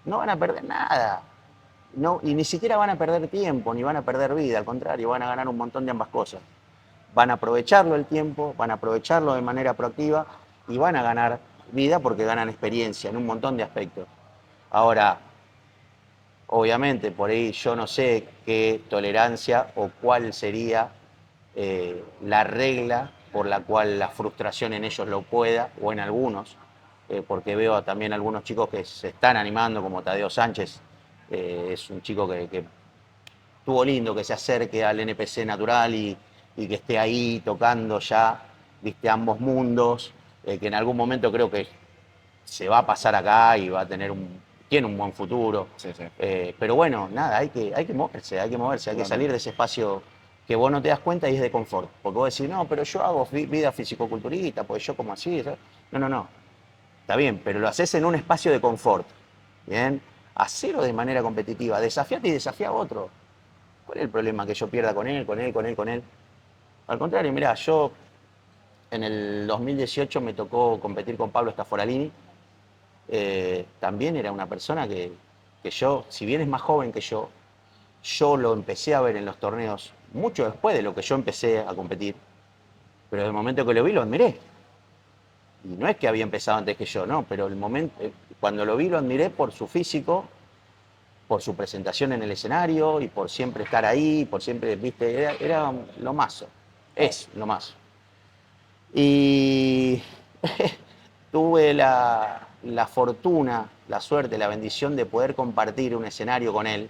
No van a perder nada. No, y ni siquiera van a perder tiempo, ni van a perder vida. Al contrario, van a ganar un montón de ambas cosas. Van a aprovecharlo el tiempo, van a aprovecharlo de manera proactiva y van a ganar vida porque ganan experiencia en un montón de aspectos. Ahora, obviamente, por ahí yo no sé qué tolerancia o cuál sería la regla por la cual la frustración en ellos lo pueda, o en algunos, porque veo también algunos chicos que se están animando, como Tadeo Sánchez, es un chico que estuvo lindo que se acerque al NPC natural y que esté ahí tocando ya, viste, ambos mundos, que en algún momento creo que se va a pasar acá y va a tener tiene un buen futuro. Sí, sí. Pero bueno, nada, hay que moverse, hay que moverse, hay que salir de ese espacio que vos no te das cuenta y es de confort. Porque vos decís, no, pero yo hago vida fisicoculturista, pues yo como así. ¿Sabes? No, no, no. Está bien, pero lo haces en un espacio de confort. Bien, hacelo de manera competitiva, desafiate y desafía a otro. ¿Cuál es el problema que yo pierda con él, con él, con él, con él? Al contrario, mirá, yo en el 2018 me tocó competir con Pablo Stafforalini. También era una persona que yo, si bien es más joven que yo lo empecé a ver en los torneos mucho después de lo que yo empecé a competir, pero el momento que lo vi lo admiré. Y no es que había empezado antes que yo, no, pero el momento, cuando lo vi lo admiré por su físico, por su presentación en el escenario y por siempre estar ahí, por siempre, viste, era lo más, es lo más. Y tuve la fortuna, la suerte, la bendición de poder compartir un escenario con él.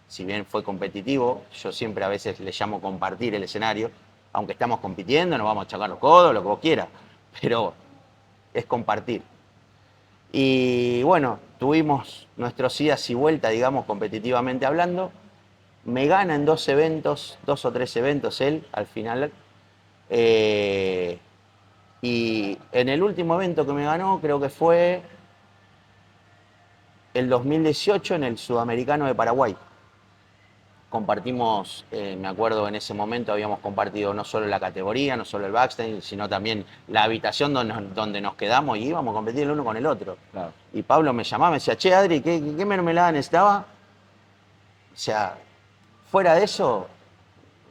Si bien fue competitivo, yo siempre a veces le llamo compartir el escenario, aunque estamos compitiendo, nos vamos a chocar los codos, lo que vos quieras, pero es compartir. Y bueno, tuvimos nuestros idas y vueltas, digamos, competitivamente hablando. Me gana en 2 o 3 eventos él al final. Y en el último evento que me ganó, creo que fue el 2018 en el Sudamericano de Paraguay. Compartimos, me acuerdo en ese momento habíamos compartido no solo la categoría, no solo el backstage, sino también la habitación donde nos quedamos y íbamos a competir el uno con el otro. Claro. Y Pablo me llamaba, me decía, che Adri, ¿qué mermelada necesitaba? O sea, fuera de eso,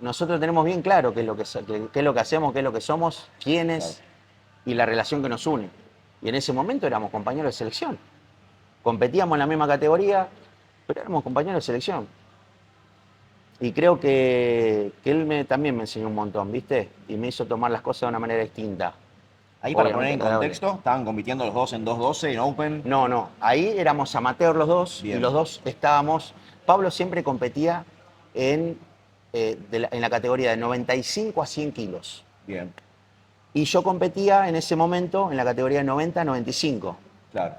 nosotros tenemos bien claro qué es lo qué es lo que hacemos, qué es lo que somos, quiénes y la relación que nos une. Y en ese momento éramos compañeros de selección. Competíamos en la misma categoría, pero éramos compañeros de selección. Y creo que él también me enseñó un montón, ¿viste? Y me hizo tomar las cosas de una manera distinta. Ahí para Obviamente poner en agradable. contexto, estaban compitiendo los dos en 2.12 en Open. No, no. Ahí éramos amateurs los dos Bien. y los dos estábamos... Pablo siempre competía en la categoría de 95 a 100 kilos. Bien, Y yo competía en ese momento en la categoría de 90 a 95. claro.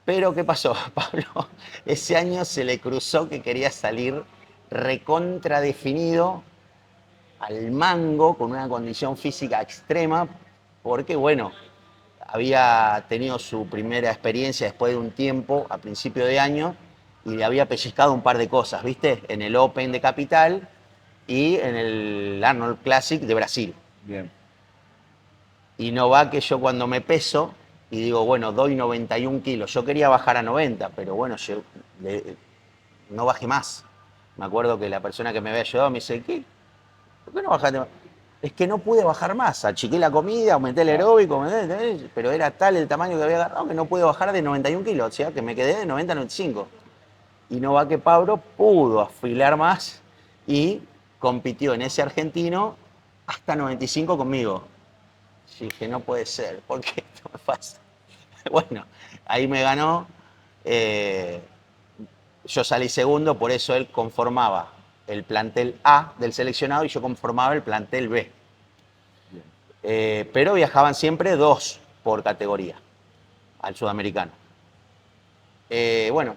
Pero ¿qué pasó? A Pablo ese año se le cruzó que quería salir recontradefinido al mango con una condición física extrema porque, bueno, había tenido su primera experiencia después de un tiempo, a principio de año, y le había pellizcado un par de cosas, ¿viste? En el Open de Capital y en el Arnold Classic de Brasil. Bien. Y no va que yo cuando me peso y digo, bueno, doy 91 kilos. Yo quería bajar a 90, pero bueno, no bajé más. Me acuerdo que la persona que me había ayudado me dice, ¿qué? ¿Por qué no bajaste más? Es que no pude bajar más. Achiqué la comida, aumenté el aeróbico, pero era tal el tamaño que había agarrado que no pude bajar de 91 kilos. O sea, que me quedé de 90 a 95. Y no va que Pablo pudo afilar más y compitió en ese argentino hasta 95 conmigo. Y dije, no puede ser, ¿por qué esto me pasa? Bueno, ahí me ganó. Yo salí segundo, por eso él conformaba el plantel A del seleccionado y yo conformaba el plantel B. pero viajaban siempre 2 por categoría al sudamericano. Bueno,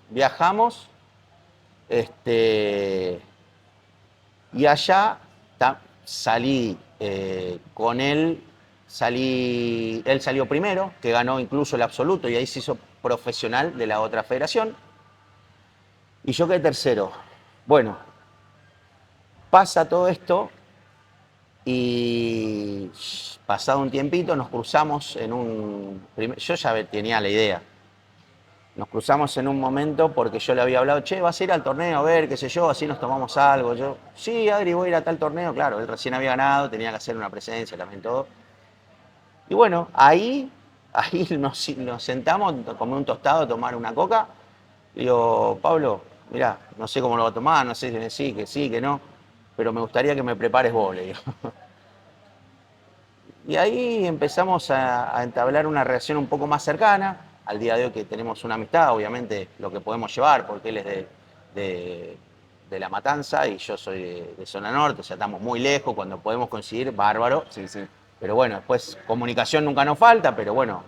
viajamos y allá salí con él, él salió primero, que ganó incluso el absoluto y ahí se hizo profesional de la otra federación. Y yo quedé tercero. Bueno, pasa todo esto y pasado un tiempito nos cruzamos en un... Yo ya tenía la idea. Nos cruzamos en un momento porque yo le había hablado, che, vas a ir al torneo a ver, qué sé yo, así nos tomamos algo. Yo, sí, Adri, voy a ir a tal torneo. Claro, él recién había ganado, tenía que hacer una presencia también todo. Y bueno, ahí nos sentamos, comí un tostado, a tomar una coca. Le digo, Pablo, mirá, no sé cómo lo va a tomar, no sé si sí, que no, pero me gustaría que me prepares vos, le digo. Y ahí empezamos a entablar una relación un poco más cercana. Al día de hoy que tenemos una amistad, obviamente lo que podemos llevar, porque él es de, de La Matanza y yo soy de Zona Norte, o sea, estamos muy lejos, cuando podemos coincidir, bárbaro. Sí, sí. Pero bueno, después comunicación nunca nos falta, pero bueno,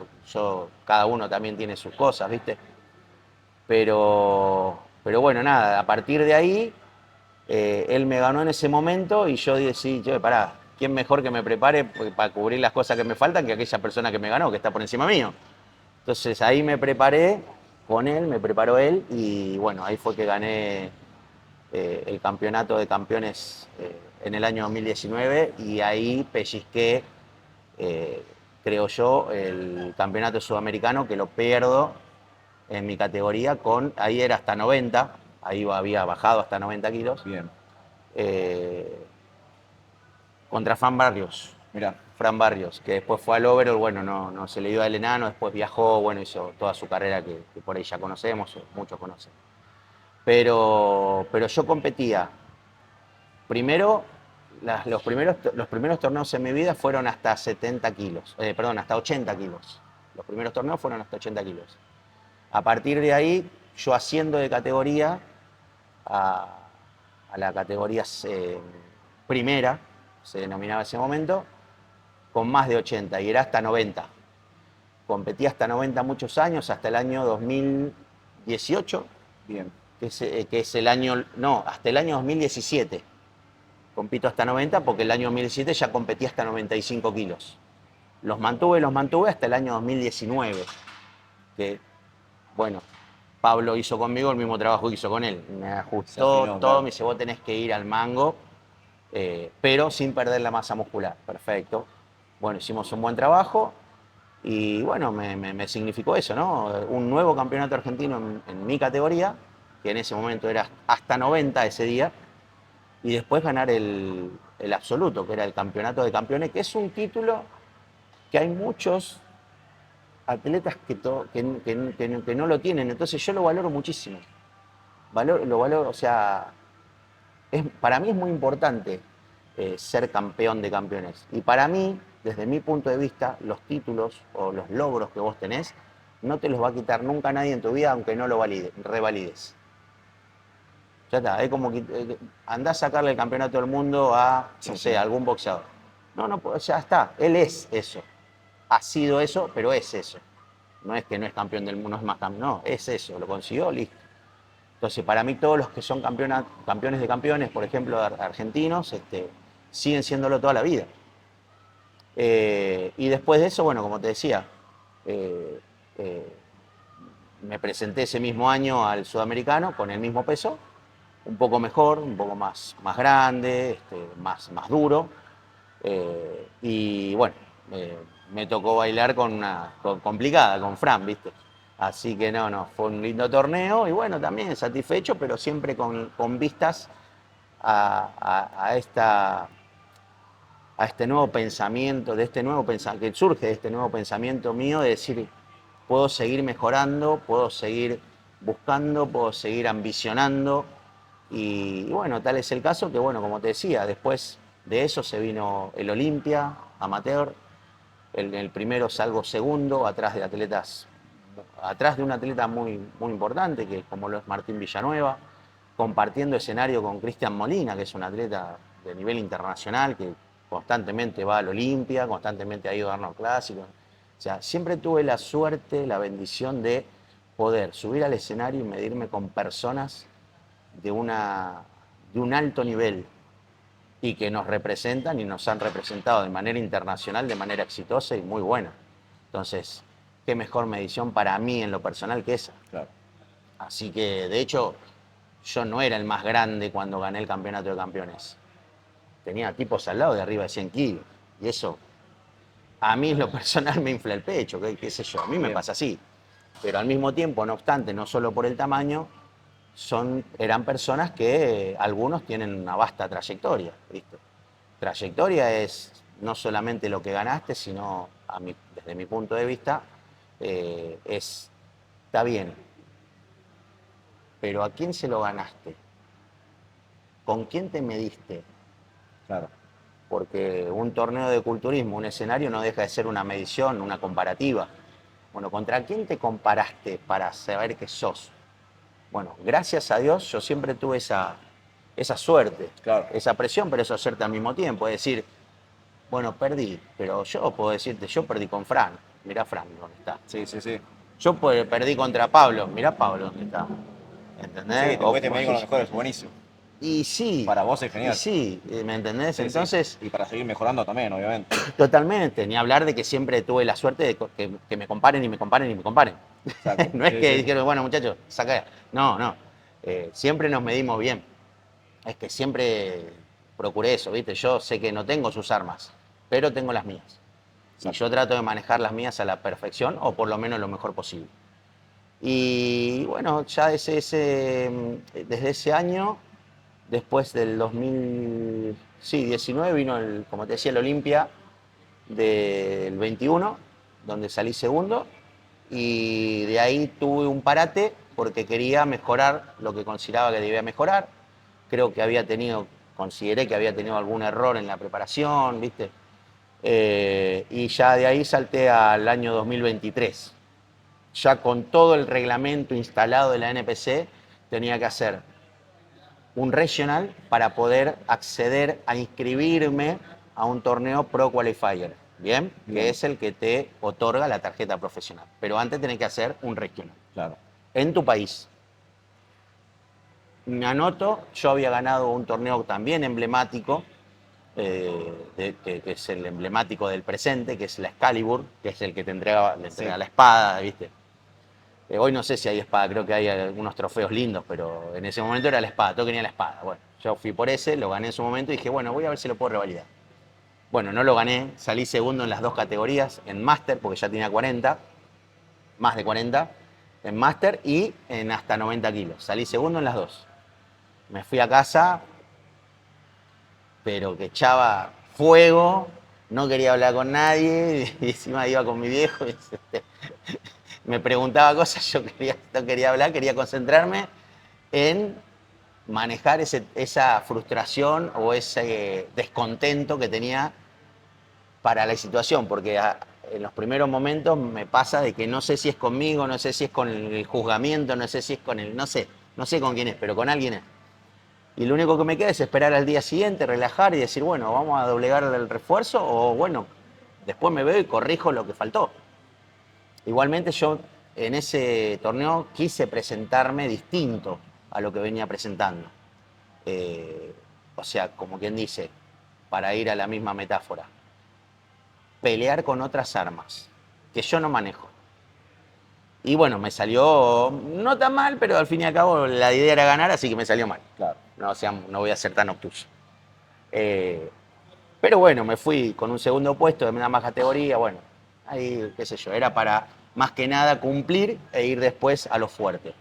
cada uno también tiene sus cosas, ¿viste? Pero bueno, nada, a partir de ahí, él me ganó en ese momento y yo dije, che, pará, ¿quién mejor que me prepare para cubrir las cosas que me faltan que aquella persona que me ganó, que está por encima mío? Entonces ahí me preparé con él, me preparó él y bueno, ahí fue que gané el campeonato de campeones en el año 2019 y ahí pellizqué, eh, creo yo, el campeonato sudamericano que lo pierdo en mi categoría ahí era hasta 90, ahí había bajado hasta 90 kilos, Bien. eh, contra Fran Barrios. Mirá. Fran Barrios, que después fue al Overall, bueno, no se le dio al enano, después viajó, bueno, hizo toda su carrera que por ahí ya conocemos, o muchos conocen. Pero yo competía. Primero, los primeros torneos en mi vida fueron hasta 70 kilos, perdón, hasta 80 kilos. Los primeros torneos fueron hasta 80 kilos. A partir de ahí, yo asciendo de categoría a, a la categoría primera, se denominaba ese momento, con más de 80 y era hasta 90. Competí hasta 90 muchos años, hasta el año 2018, Bien. que es el año, no, hasta el año 2017. Compito hasta 90 porque el año 2017 ya competí hasta 95 kilos. Los mantuve hasta el año 2019, que, bueno, Pablo hizo conmigo el mismo trabajo que hizo con él. Me ajustó afinó, todo, claro. me dice, vos tenés que ir al mango, pero sin perder la masa muscular. Perfecto. Bueno, hicimos un buen trabajo y bueno, me significó eso, ¿no? Un nuevo campeonato argentino en mi categoría, que en ese momento era hasta 90 ese día, y después ganar el absoluto, que era el campeonato de campeones, que es un título que hay muchos atletas que no lo tienen, entonces yo lo valoro muchísimo. Lo valoro, o sea, para mí es muy importante ser campeón de campeones. Y para mí, desde mi punto de vista, los títulos o los logros que vos tenés, no te los va a quitar nunca nadie en tu vida, aunque no lo revalides. Ya está, es como que andás a sacarle el campeonato del mundo a, Sí, no sí. sé, a algún boxeador. No, ya está, él es eso. Ha sido eso, pero es eso. No es que no es campeón del mundo, no es más campeón, no, es eso, lo consiguió, listo. Entonces, para mí todos los que son campeones de campeones, por ejemplo, argentinos, siguen siéndolo toda la vida. Y después de eso, bueno, como te decía, eh, eh, me presenté ese mismo año al sudamericano con el mismo peso, un poco mejor, un poco más grande, más duro. Y bueno, me tocó bailar con complicada, con Fran, ¿viste? Así que no, fue un lindo torneo y bueno, también satisfecho, pero siempre con vistas a este nuevo pensamiento, que surge de este nuevo pensamiento mío de decir, puedo seguir mejorando, puedo seguir buscando, puedo seguir ambicionando. Y bueno, tal es el caso que, bueno, como te decía, después de eso se vino el Olimpia amateur. El primero salgo segundo, atrás de un atleta muy importante, que como lo es Martín Villanueva, compartiendo escenario con Cristian Molina, que es un atleta de nivel internacional, que constantemente va al Olimpia, constantemente ha ido a darnos clásicos. O sea, siempre tuve la suerte, la bendición de poder subir al escenario y medirme con personas de, de un alto nivel y que nos representan y nos han representado de manera internacional, de manera exitosa y muy buena. Entonces, qué mejor medición para mí en lo personal que esa. Claro. Así que, de hecho, yo no era el más grande cuando gané el campeonato de campeones. Tenía tipos al lado de arriba de 100 kilos. Y eso, a mí en lo personal me infla el pecho, qué sé yo. A mí me Bien. pasa así. Pero al mismo tiempo, no obstante, no solo por el tamaño, eran personas que algunos tienen una vasta trayectoria, ¿viste? Trayectoria es no solamente lo que ganaste, sino, desde mi punto de vista, está bien, pero ¿a quién se lo ganaste? ¿Con quién te mediste? Claro. Porque un torneo de culturismo, un escenario, no deja de ser una medición, una comparativa. Bueno, ¿contra quién te comparaste para saber qué sos? Bueno, gracias a Dios yo siempre tuve esa suerte, Claro. esa presión, pero esa suerte al mismo tiempo. Es decir, bueno, perdí, pero yo puedo decirte, yo perdí con Fran. Mirá Fran dónde está. Sí, sí, sí. Yo perdí contra Pablo, mirá Pablo dónde está. ¿Entendés? Sí, te pudiste medir con los mejores, buenísimo. Y sí, Para vos es genial. ¿me entendés? Sí, Entonces, sí. Y para seguir mejorando también, obviamente. totalmente, ni hablar de que siempre tuve la suerte de que me comparen y me comparen y me comparen. Exacto. No es Sí, que sí. dijeron, bueno, muchachos, saca. No, no. Siempre nos medimos bien. Es que siempre procuré eso, ¿viste? Yo sé que no tengo sus armas, pero tengo las mías. Y Exacto. yo trato de manejar las mías a la perfección, o por lo menos lo mejor posible. Y bueno, ya desde ese año, después del 2019, vino, como te decía, el Olimpia del 21, donde salí segundo, y de ahí tuve un parate porque quería mejorar lo que consideraba que debía mejorar. Creo que consideré que había tenido algún error en la preparación, ¿viste? Y ya de ahí salté al año 2023. Ya con todo el reglamento instalado de la NPC, tenía que hacer un regional para poder acceder a inscribirme a un torneo Pro Qualifier, ¿bien? Bien. Que es el que te otorga la tarjeta profesional. Pero antes tenés que hacer un regional. Claro. En tu país. Me anoto, yo había ganado un torneo también emblemático, que es el emblemático del presente, que es la Excalibur, que es el que te entrega Sí. la espada, ¿viste? Hoy no sé si hay espada, creo que hay algunos trofeos lindos, pero en ese momento era la espada, todo quería la espada. Bueno, yo fui por ese, lo gané en su momento y dije, bueno, voy a ver si lo puedo revalidar. Bueno, no lo gané, salí segundo en las dos categorías, en Master, porque ya tenía 40, más de 40, en Master y en hasta 90 kilos. Salí segundo en las dos. Me fui a casa, pero que echaba fuego, no quería hablar con nadie, y encima iba con mi viejo, y me preguntaba cosas, yo no quería hablar, quería concentrarme en manejar esa frustración o ese descontento que tenía para la situación, porque en los primeros momentos me pasa de que no sé si es conmigo, no sé si es con el juzgamiento, no sé si es con no sé con quién es, pero con alguien es. Y lo único que me queda es esperar al día siguiente, relajar y decir, bueno, vamos a doblegar el refuerzo o bueno, después me veo y corrijo lo que faltó. Igualmente yo en ese torneo quise presentarme distinto a lo que venía presentando. O sea, como quien dice, para ir a la misma metáfora, pelear con otras armas que yo no manejo. Y bueno, me salió no tan mal, pero al fin y al cabo la idea era ganar, así que me salió mal. Claro. No, o sea, no voy a ser tan obtuso. Pero bueno, me fui con un segundo puesto de una más categoría, bueno, ahí qué sé yo, era para más que nada cumplir e ir después a lo fuerte.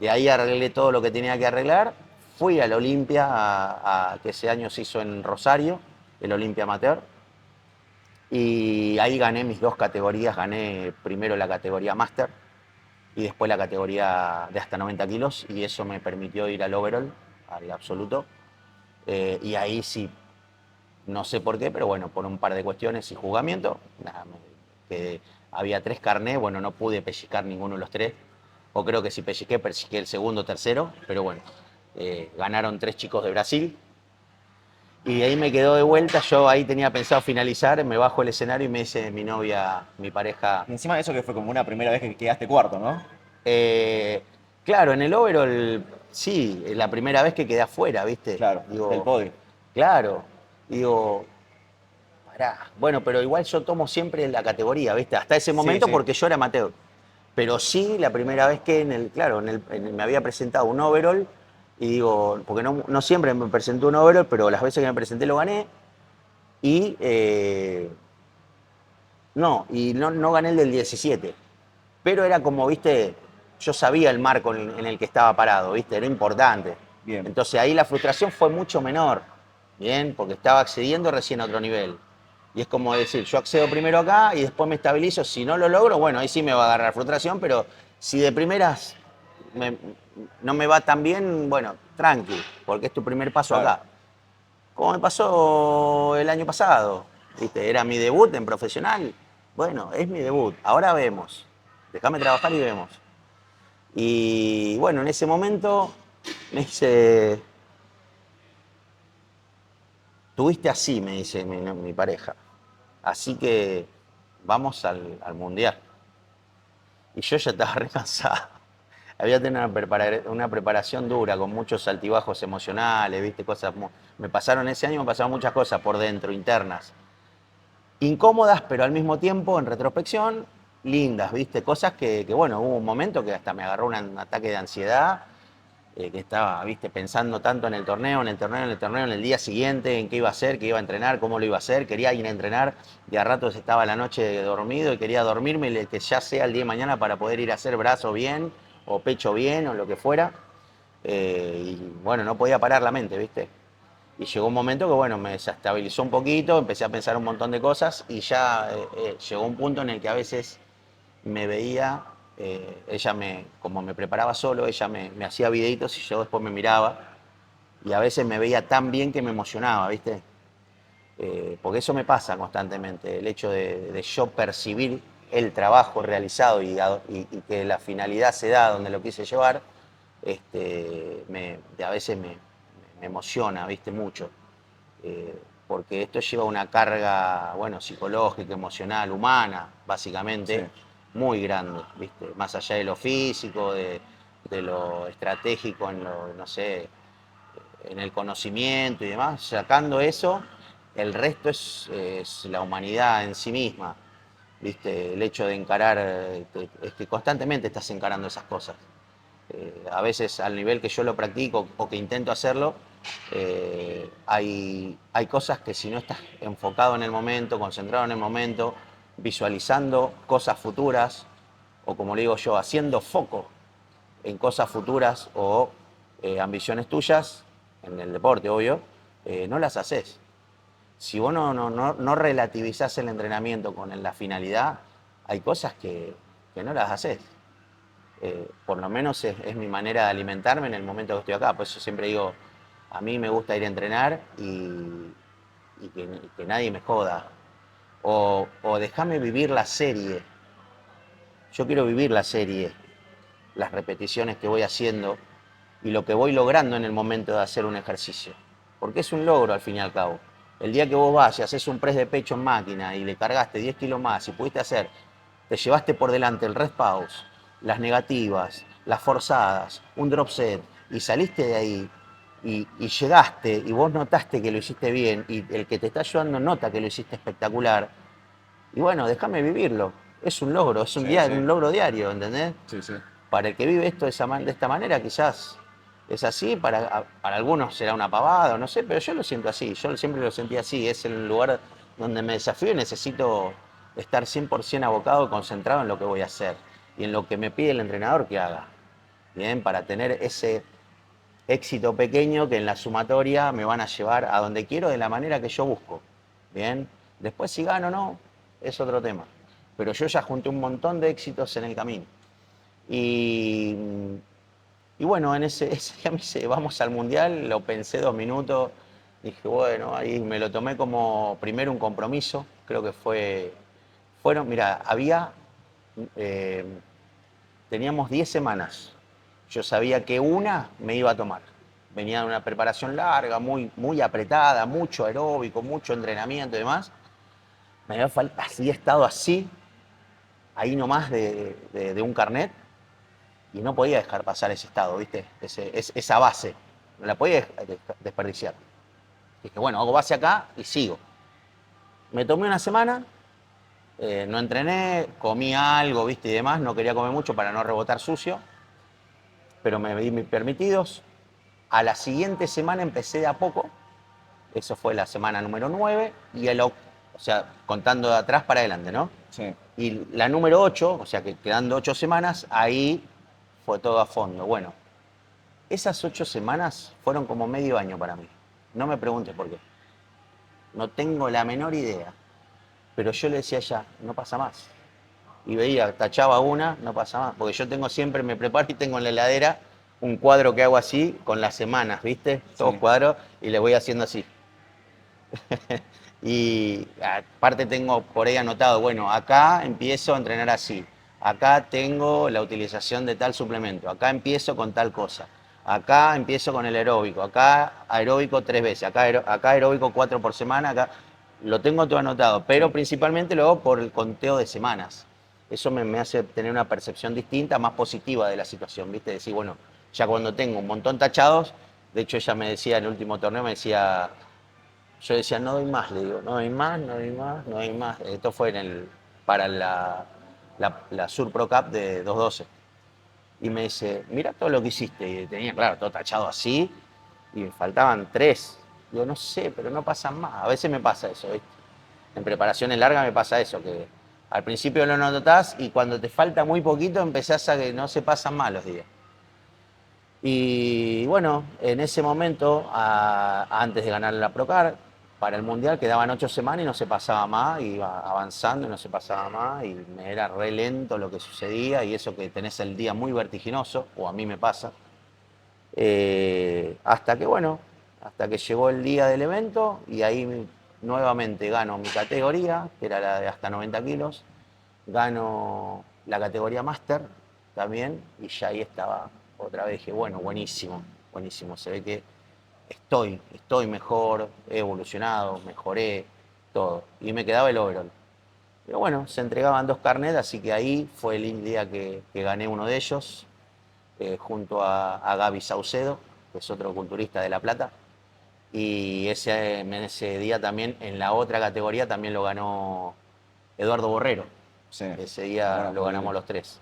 De ahí arreglé todo lo que tenía que arreglar, fui al Olimpia, que ese año se hizo en Rosario, el Olimpia Amateur, y ahí gané mis dos categorías, gané primero la categoría Master y después la categoría de hasta 90 kilos, y eso me permitió ir al overall, al absoluto, y ahí sí, no sé por qué, pero bueno, por un par de cuestiones y juzgamiento, nada, que había tres carnés, bueno, no pude pellizcar ninguno de los tres, o creo que si pellizqué el segundo o tercero, pero bueno, ganaron tres chicos de Brasil, Y ahí me quedó de vuelta, yo ahí tenía pensado finalizar, me bajo el escenario y me dice mi novia, mi pareja, Y encima de eso que fue como una primera vez que quedaste cuarto, ¿no? eh, claro, en el overall, sí, es la primera vez que quedé afuera, ¿viste? Claro, del Digo, podio. claro, digo, pará. Bueno, pero igual yo tomo siempre la categoría, ¿viste? Hasta ese Sí, momento sí, porque yo era amateur. Pero sí, la primera vez que claro, me había presentado un overall y digo, porque no siempre me presentó un overall, pero las veces que me presenté lo gané y no gané el del 17. Pero era como, viste, yo sabía el marco en el que estaba parado, viste, era importante. bien. Entonces ahí la frustración fue mucho menor, bien, porque estaba accediendo recién a otro nivel. Y es como decir, yo accedo primero acá y después me estabilizo. Si no lo logro, bueno, ahí sí me va a agarrar frustración, pero si de primeras me- no me va tan bien, bueno, tranqui, porque es tu primer paso Claro. acá. Como me pasó el año pasado, ¿viste? Era mi debut en profesional. Bueno, es mi debut, ahora vemos. Déjame trabajar y vemos. Y bueno, en ese momento me dice, tuviste así, me dice mi pareja. Así que vamos al mundial. Y yo ya estaba re cansado. Había tenido una preparación dura, con muchos altibajos emocionales, ¿viste? Me pasaron ese año, me pasaron muchas cosas por dentro, internas. Incómodas, pero al mismo tiempo, en retrospección, lindas, ¿viste? Cosas que, bueno, hubo un momento que hasta me agarró un ataque de ansiedad, que estaba, ¿viste? Pensando tanto en el torneo, en el torneo, en el torneo, en el día siguiente, en qué iba a hacer, qué iba a entrenar, cómo lo iba a hacer, quería ir a entrenar, y a ratos estaba la noche dormido y quería dormirme, que ya sea el día de mañana para poder ir a hacer brazo bien, o pecho bien, o lo que fuera. Y bueno, no podía parar la mente, ¿viste? Y llegó un momento que, bueno, me desestabilizó un poquito, empecé a pensar un montón de cosas y ya llegó un punto en el que a veces me veía, como me preparaba solo, ella me hacía videitos y yo después me miraba y a veces me veía tan bien que me emocionaba, ¿viste? Porque eso me pasa constantemente, el hecho de yo percibir el trabajo realizado y que la finalidad se da donde lo quise llevar, a veces me emociona, ¿viste? Mucho. Porque esto lleva una carga, bueno, psicológica, emocional, humana, Sí. básicamente, muy grande, ¿viste? Más allá de lo físico, de lo estratégico, no sé, en el conocimiento y demás, sacando eso, el resto es la humanidad en sí misma, ¿viste? El hecho de encarar, es que constantemente estás encarando esas cosas. A veces al nivel que yo lo practico o que intento hacerlo, hay cosas que si no estás enfocado en el momento, concentrado en el momento, visualizando cosas futuras, o como le digo yo, haciendo foco en cosas futuras o ambiciones tuyas, en el deporte, obvio, no las haces. Si vos no relativizás el entrenamiento con la finalidad, hay cosas que no las haces. Por lo menos es mi manera de alimentarme en el momento que estoy acá. Por eso siempre digo, a mí me gusta ir a entrenar y que nadie me joda. O déjame vivir la serie. Yo quiero vivir la serie, las repeticiones que voy haciendo y lo que voy logrando en el momento de hacer un ejercicio. Porque es un logro al fin y al cabo. El día que vos vas y haces un press de pecho en máquina y le cargaste 10 kilos más y pudiste hacer, te llevaste por delante el rest pause, las negativas, las forzadas, un drop set y saliste de ahí y llegaste y vos notaste que lo hiciste bien y el que te está ayudando nota que lo hiciste espectacular. Y bueno, déjame vivirlo. Es un logro, es Sí, sí. un logro diario, ¿entendés? Sí, sí. Para el que vive esto de esta manera, quizás es así, para algunos será una pavada, no sé, pero yo lo siento así, yo siempre lo sentí así, es el lugar donde me desafío y necesito estar 100% abocado, concentrado en lo que voy a hacer y en lo que me pide el entrenador que haga, bien, para tener ese éxito pequeño que en la sumatoria me van a llevar a donde quiero de la manera que yo busco, bien, después si gano o no, es otro tema, pero yo ya junté un montón de éxitos en el camino. Y, y bueno, ese día me dice, vamos al mundial, lo pensé 2 minutos, dije, bueno, ahí me lo tomé como primero un compromiso, creo que mira, eh, teníamos 10 semanas, yo sabía que una me iba a tomar, venía de una preparación larga, muy apretada, mucho aeróbico, mucho entrenamiento y demás. Me había estado así, ahí nomás de un carnet, y no podía dejar pasar ese estado, ¿viste? Esa base, no la podía desperdiciar. Dije, bueno, hago base acá y sigo. Me tomé una semana, no entrené, comí algo, ¿viste? Y demás, no quería comer mucho para no rebotar sucio, pero me di mis permitidos. A la siguiente semana empecé de a poco, eso fue la semana número 9, y o sea, contando de atrás para adelante, ¿no? Sí. Y la número 8, o sea que quedando 8 semanas, ahí fue todo a fondo. Bueno, esas 8 semanas fueron como medio año para mí. No me preguntes por qué. No tengo la menor idea. Pero yo le decía ya, no pasa más. Y veía, tachaba una, no pasa más. Porque yo tengo siempre, me preparo y tengo en la heladera un cuadro que hago así con las semanas, ¿viste? Todos Sí. cuadros y le voy haciendo así. Y aparte tengo por ahí anotado, bueno, acá empiezo a entrenar así, acá tengo la utilización de tal suplemento, acá empiezo con tal cosa, acá empiezo con el aeróbico, acá aeróbico 3 veces, acá aeróbico 4 por semana, acá lo tengo todo anotado, pero Sí. principalmente lo hago por el conteo de semanas. Eso me hace tener una percepción distinta, más positiva de la situación, ¿viste? Decir, bueno, ya cuando tengo un montón tachados, de hecho ella me decía en el último torneo, me decía, yo decía, no doy más, le digo, no doy más, no doy más, no doy más. Esto fue para la Sur Pro Cup de 212. Y me dice, mira todo lo que hiciste. Y tenía, claro, todo tachado así, y me faltaban 3. Digo, no sé, pero no pasan más. A veces me pasa eso, ¿viste? En preparaciones largas me pasa eso, que al principio lo notás y cuando te falta muy poquito empezás a que no se pasan más los días. Y bueno, en ese momento, antes de ganar la Procar, para el Mundial quedaban 8 semanas y no se pasaba más, iba avanzando y no se pasaba más, y me era re lento lo que sucedía, y eso que tenés el día muy vertiginoso, o a mí me pasa. Hasta que, bueno, hasta que llegó el día del evento, y ahí nuevamente gano mi categoría, que era la de hasta 90 kilos, gano la categoría Master también, y ya ahí estaba otra vez, dije, bueno, buenísimo, buenísimo, se ve que estoy mejor, he evolucionado, mejoré, todo. Y me quedaba el overall. Pero bueno, se entregaban 2 carnets, así que ahí fue el día que gané uno de ellos, junto a Gaby Saucedo, que es otro culturista de La Plata. Y en ese día también, en la otra categoría, también lo ganó Eduardo Borrero. Sí. Ese día Bueno, lo ganamos los 3.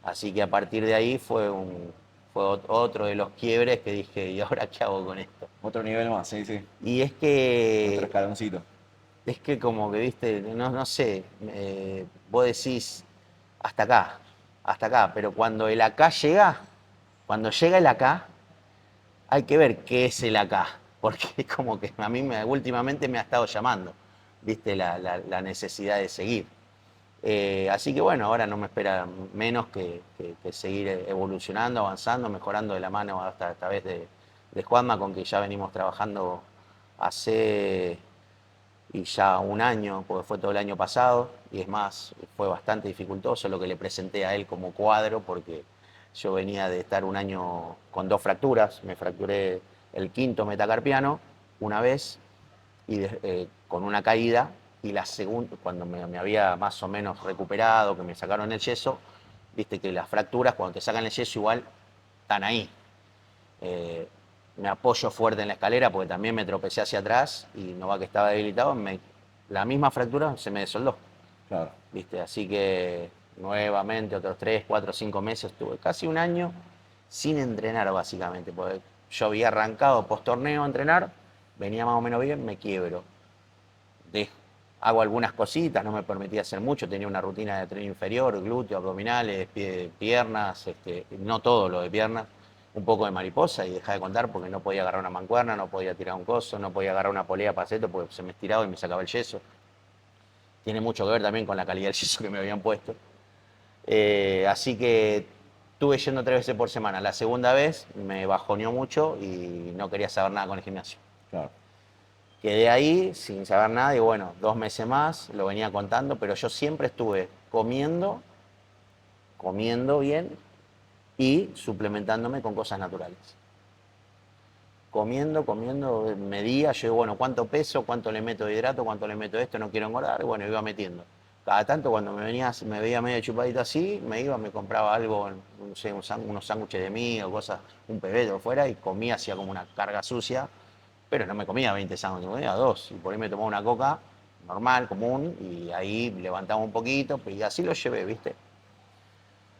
Así que a partir de ahí fue otro de los quiebres que dije, ¿y ahora qué hago con esto? otro nivel más, sí, sí. Y Otro escaloncito. es que como que, viste, no sé, vos decís hasta acá, pero cuando el acá llega, cuando llega el acá, hay que ver qué es el acá, porque es como que a mí últimamente me ha estado llamando, viste, la necesidad de seguir. Así que bueno, ahora no me espera menos que seguir evolucionando, avanzando, mejorando de la mano hasta esta vez de Juanma, con que ya venimos trabajando hace y ya un año, porque fue todo el año pasado, y es más, fue bastante dificultoso lo que le presenté a él como cuadro, porque yo venía de estar un año con 2 fracturas, me fracturé el quinto metacarpiano una vez, y con una caída, y la segunda, cuando me había más o menos recuperado, que me sacaron el yeso, viste que las fracturas cuando te sacan el yeso igual están ahí. Eh, Me apoyo fuerte en la escalera porque también me tropecé hacia atrás y no va que estaba debilitado, la misma fractura se me desoldó, Claro. ¿viste? Así que nuevamente otros 3, 4, 5 meses, estuve casi un año sin entrenar básicamente, porque yo había arrancado post torneo a entrenar, venía más o menos bien, me quiebro. Dejo, hago algunas cositas, no me permitía hacer mucho, tenía una rutina de tren inferior, glúteo, abdominales, piernas, no todo lo de piernas, un poco de mariposa y dejá de contar porque no podía agarrar una mancuerna, no podía tirar un coso, no podía agarrar una polea paseto porque se me estiraba y me sacaba el yeso. Tiene mucho que ver también con la calidad del yeso que me habían puesto. Así que estuve yendo 3 veces por semana. La segunda vez me bajoneó mucho y no quería saber nada con el gimnasio. Claro. Quedé ahí sin saber nada y bueno, 2 meses más, lo venía contando, pero yo siempre estuve comiendo bien y suplementándome con cosas naturales. comiendo, medía, yo digo, bueno, ¿cuánto peso? ¿Cuánto le meto de hidrato? ¿Cuánto le meto de esto? No quiero engordar, y bueno, iba metiendo. Cada tanto cuando me veía medio chupadito así, me iba, me compraba algo, no sé, unos sándwiches de mí o cosas, un pebeto fuera y comía, hacía como una carga sucia, pero no me comía 20 sándwiches, me comía dos, y por ahí me tomaba una coca normal, común, y ahí levantaba un poquito, y así lo llevé, ¿viste?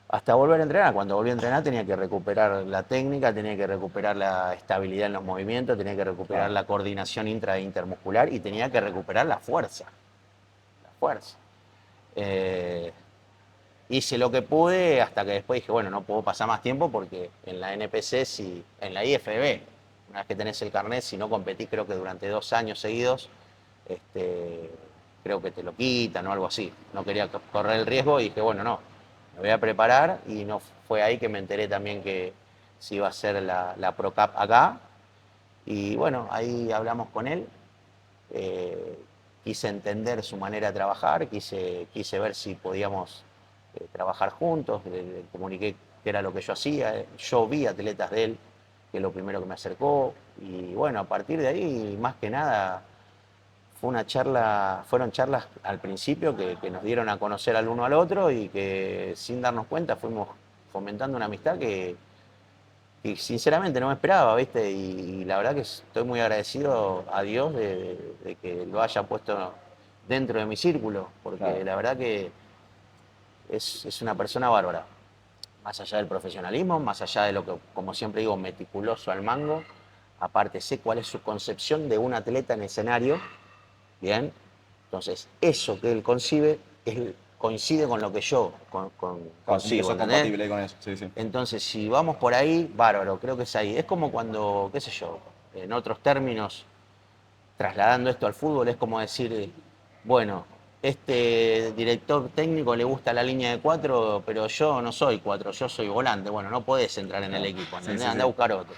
Hasta volver a entrenar. Cuando volví a entrenar tenía que recuperar la técnica, tenía que recuperar la estabilidad en los movimientos, tenía que recuperar Claro. la coordinación intra e intermuscular y tenía que recuperar la fuerza. La fuerza. Eh, Hice lo que pude hasta que después dije, bueno, no puedo pasar más tiempo porque en la NPC, en la IFBB, una vez que tenés el carnet, si no competís creo que durante 2 años seguidos, este, creo que te lo quitan o algo así. No quería correr el riesgo y dije, bueno, no, me voy a preparar y no fue ahí que me enteré también que se iba a hacer la Pro Cup acá. Y bueno, ahí hablamos con él. eh, Quise entender su manera de trabajar, quise ver si podíamos trabajar juntos, le comuniqué que era lo que yo hacía, yo vi atletas de él, que es lo primero que me acercó, y bueno, a partir de ahí, más que nada, fueron charlas al principio que nos dieron a conocer al uno al otro y que sin darnos cuenta fuimos fomentando una amistad que sinceramente no me esperaba, ¿viste? Y la verdad que estoy muy agradecido a Dios de que lo haya puesto dentro de mi círculo, porque Claro. la verdad que es una persona bárbara. Más allá del profesionalismo, más allá de lo que, como siempre digo, meticuloso al mango, aparte sé cuál es su concepción de un atleta en escenario, ¿bien? Entonces, eso que él concibe coincide con lo que yo Claro, siempre concibo, sos ¿entendés? compatible con eso. Sí, sí. Entonces, si vamos por ahí, bárbaro, creo que es ahí. Es como cuando, qué sé yo, en otros términos, trasladando esto al fútbol, es como decir, bueno, este director técnico le gusta la línea de cuatro, pero yo no soy cuatro, yo soy volante. Bueno, no podés entrar en el Claro. equipo, Sí, ¿entendés? sí, Andá a sí. buscar otro.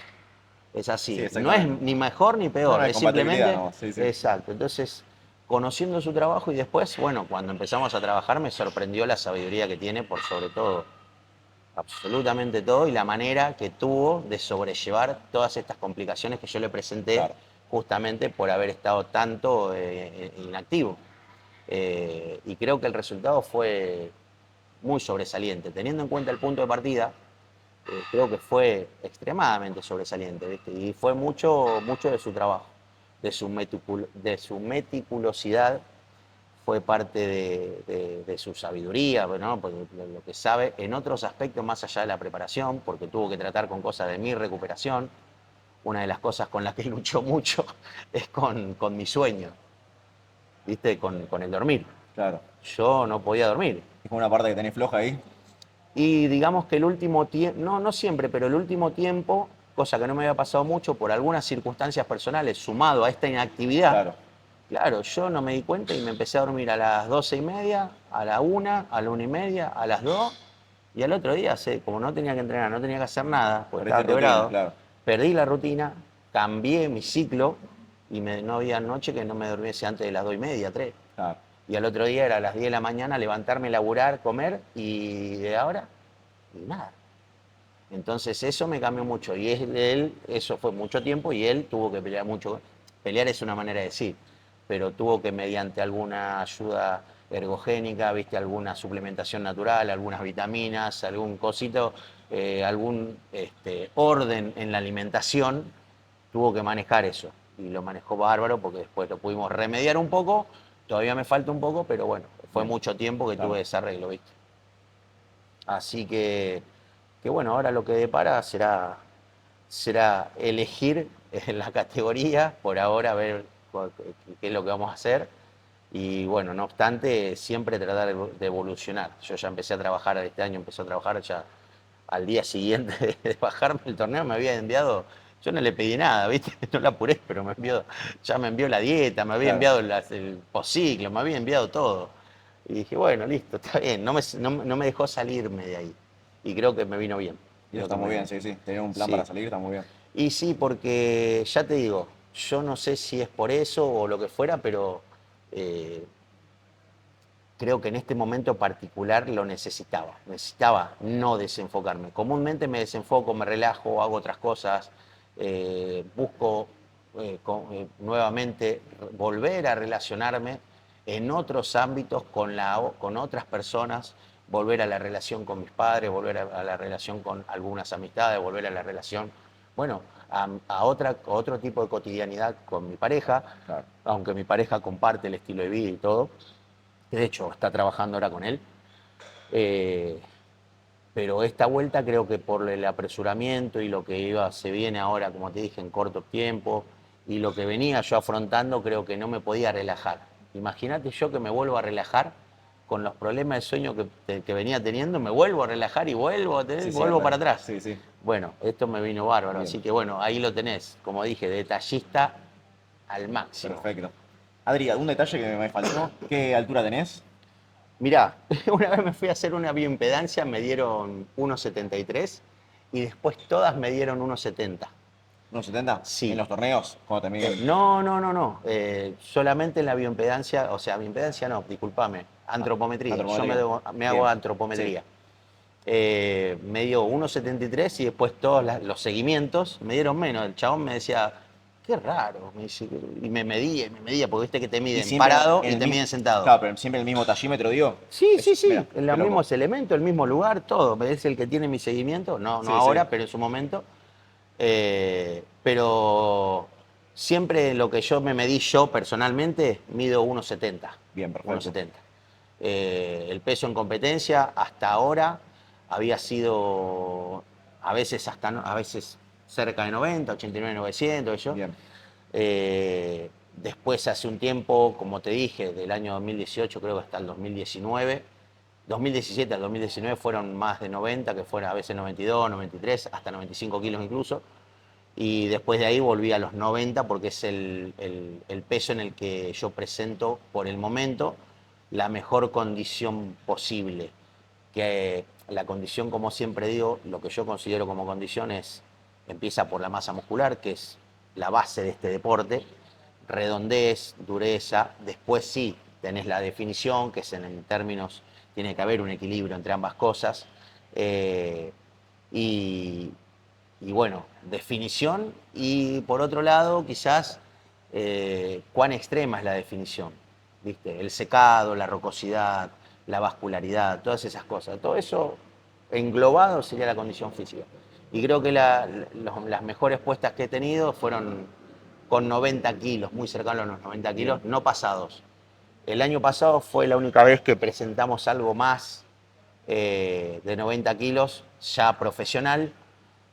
Es Sí, así. No es exactamente. ni mejor ni No, no peor, hay es compatibilidad, simplemente no. Sí, sí. exacto. Entonces, conociendo su trabajo y después, bueno, cuando empezamos a trabajar me sorprendió la sabiduría que tiene por sobre todo, absolutamente todo, y la manera que tuvo de sobrellevar todas estas complicaciones que yo le presenté Claro. justamente por haber estado tanto inactivo. Y creo que el resultado fue muy sobresaliente. Teniendo en cuenta el punto de partida, creo que fue extremadamente sobresaliente, ¿viste? Y fue mucho de su trabajo, de su meticulosidad, fue parte de su sabiduría, ¿no? Pues lo que sabe en otros aspectos más allá de la preparación, porque tuvo que tratar con cosas de mi recuperación. Una de las cosas con las que luchó mucho es con mi sueño, ¿viste? Con el dormir. Claro. Yo no podía dormir. Es como una parte que tenés floja ahí. Y digamos que el último tiempo, no siempre, pero el último tiempo, cosa que no me había pasado mucho por algunas circunstancias personales, sumado a esta inactividad, Claro. claro, yo no me di cuenta y me empecé a dormir a las 12:30, a la 1, a la 1:30, a las 2, y al otro día, como no tenía que entrenar, no tenía que hacer nada, porque Perdiste estaba rutina, quebrado, claro. perdí la rutina, cambié mi ciclo y no había noche que no me durmiese antes de las 2:30, 3. Claro. Y al otro día era a las 10 de la mañana levantarme, laburar, comer y de ahora, y nada. Entonces eso me cambió mucho y él, eso fue mucho tiempo y él tuvo que pelear mucho. Pelear es una manera de decir, pero tuvo que mediante alguna ayuda ergogénica, viste, alguna suplementación natural, algunas vitaminas, algún cosito, algún orden en la alimentación, tuvo que manejar eso. Y lo manejó bárbaro porque después lo pudimos remediar un poco, todavía me falta un poco, pero bueno, fue Bien. mucho tiempo que Claro. tuve ese arreglo, viste. Así que bueno, ahora lo que depara será elegir en la categoría, por ahora a ver qué es lo que vamos a hacer. Y bueno, no obstante, siempre tratar de evolucionar. Yo ya empecé a trabajar, este año empecé a trabajar ya al día siguiente de bajarme el torneo, me había enviado, yo no le pedí nada, ¿viste? No la apuré, pero ya me envió la dieta, me había Claro. enviado el posciclo, me había enviado todo. Y dije, bueno, listo, está bien, no me dejó salirme de ahí. Y creo que me vino bien. Y eso Creo que está muy bien, sí, sí. Tener un plan para sí. salir está muy bien. Y sí, porque ya te digo, yo no sé si es por eso o lo que fuera, pero eh, creo que en este momento particular lo necesitaba. Necesitaba no desenfocarme. Comúnmente me desenfoco, me relajo, hago otras cosas, busco nuevamente volver a relacionarme en otros ámbitos con otras personas, volver a la relación con mis padres, volver a la relación con algunas amistades, volver a la relación, bueno, a otro tipo de cotidianidad con mi pareja, Claro. aunque mi pareja comparte el estilo de vida y todo, de hecho está trabajando ahora con él. Eh, pero esta vuelta creo que por el apresuramiento y lo que se viene ahora, como te dije, en corto tiempo, y lo que venía yo afrontando, creo que no me podía relajar. Imagínate yo que me vuelvo a relajar con los problemas de sueño que venía teniendo, me vuelvo a relajar y Sí, sí, vuelvo para atrás. Sí, sí. Bueno, esto me vino bárbaro, Bien. así que bueno, ahí lo tenés, como dije, detallista al máximo. Perfecto. Adri, un detalle que me faltó. ¿Qué altura tenés? Mirá, una vez me fui a hacer una bioimpedancia, me dieron 1,73 y después todas me dieron 1,70. ¿1,70? ¿En Sí. los torneos? Cuando te miden. No, no, no, no. Solamente en la bioimpedancia, o sea, bioimpedancia no, discúlpame, antropometría. Yo Antropometría. me hago Bien. Sí. antropometría. Me dio 1,73 y después todos los seguimientos me dieron menos. El chabón me decía, qué raro, me dice, y me medía, porque viste que te Y miden siempre parado en y el te mismo. miden sentado. Claro, pero siempre en el mismo tallímetro, digo. Sí, sí, sí, Mira, en qué los loco. mismos elementos, el mismo lugar, todo. Es el que tiene mi seguimiento, no Sí, sí. ahora, pero en su momento. Pero siempre lo que yo me medí yo personalmente, mido 1,70. Bien, perfecto. 1,70. El peso en competencia hasta ahora había sido a veces cerca de 90, 89, 900, yo. Bien. Después hace un tiempo, como te dije, del año 2018 creo que hasta el 2019, 2017 al 2019 fueron más de 90, que fueron a veces 92, 93, hasta 95 kilos incluso. Y después de ahí volví a los 90 porque es el peso en el que yo presento por el momento la mejor condición posible. Que la condición, como siempre digo, lo que yo considero como condición empieza por la masa muscular, que es la base de este deporte, redondez, dureza, después sí tenés la definición, que es en términos, tiene que haber un equilibrio entre ambas cosas, eh, y, y bueno, definición, y por otro lado quizás cuán extrema es la definición, ¿viste? El secado, la rocosidad, la vascularidad, todas esas cosas, todo eso englobado sería la condición física. Y creo que las mejores puestas que he tenido fueron con 90 kilos, muy cercanos a los 90 kilos, Bien. no pasados. El año pasado fue la única vez que presentamos algo más de 90 kilos, ya profesional.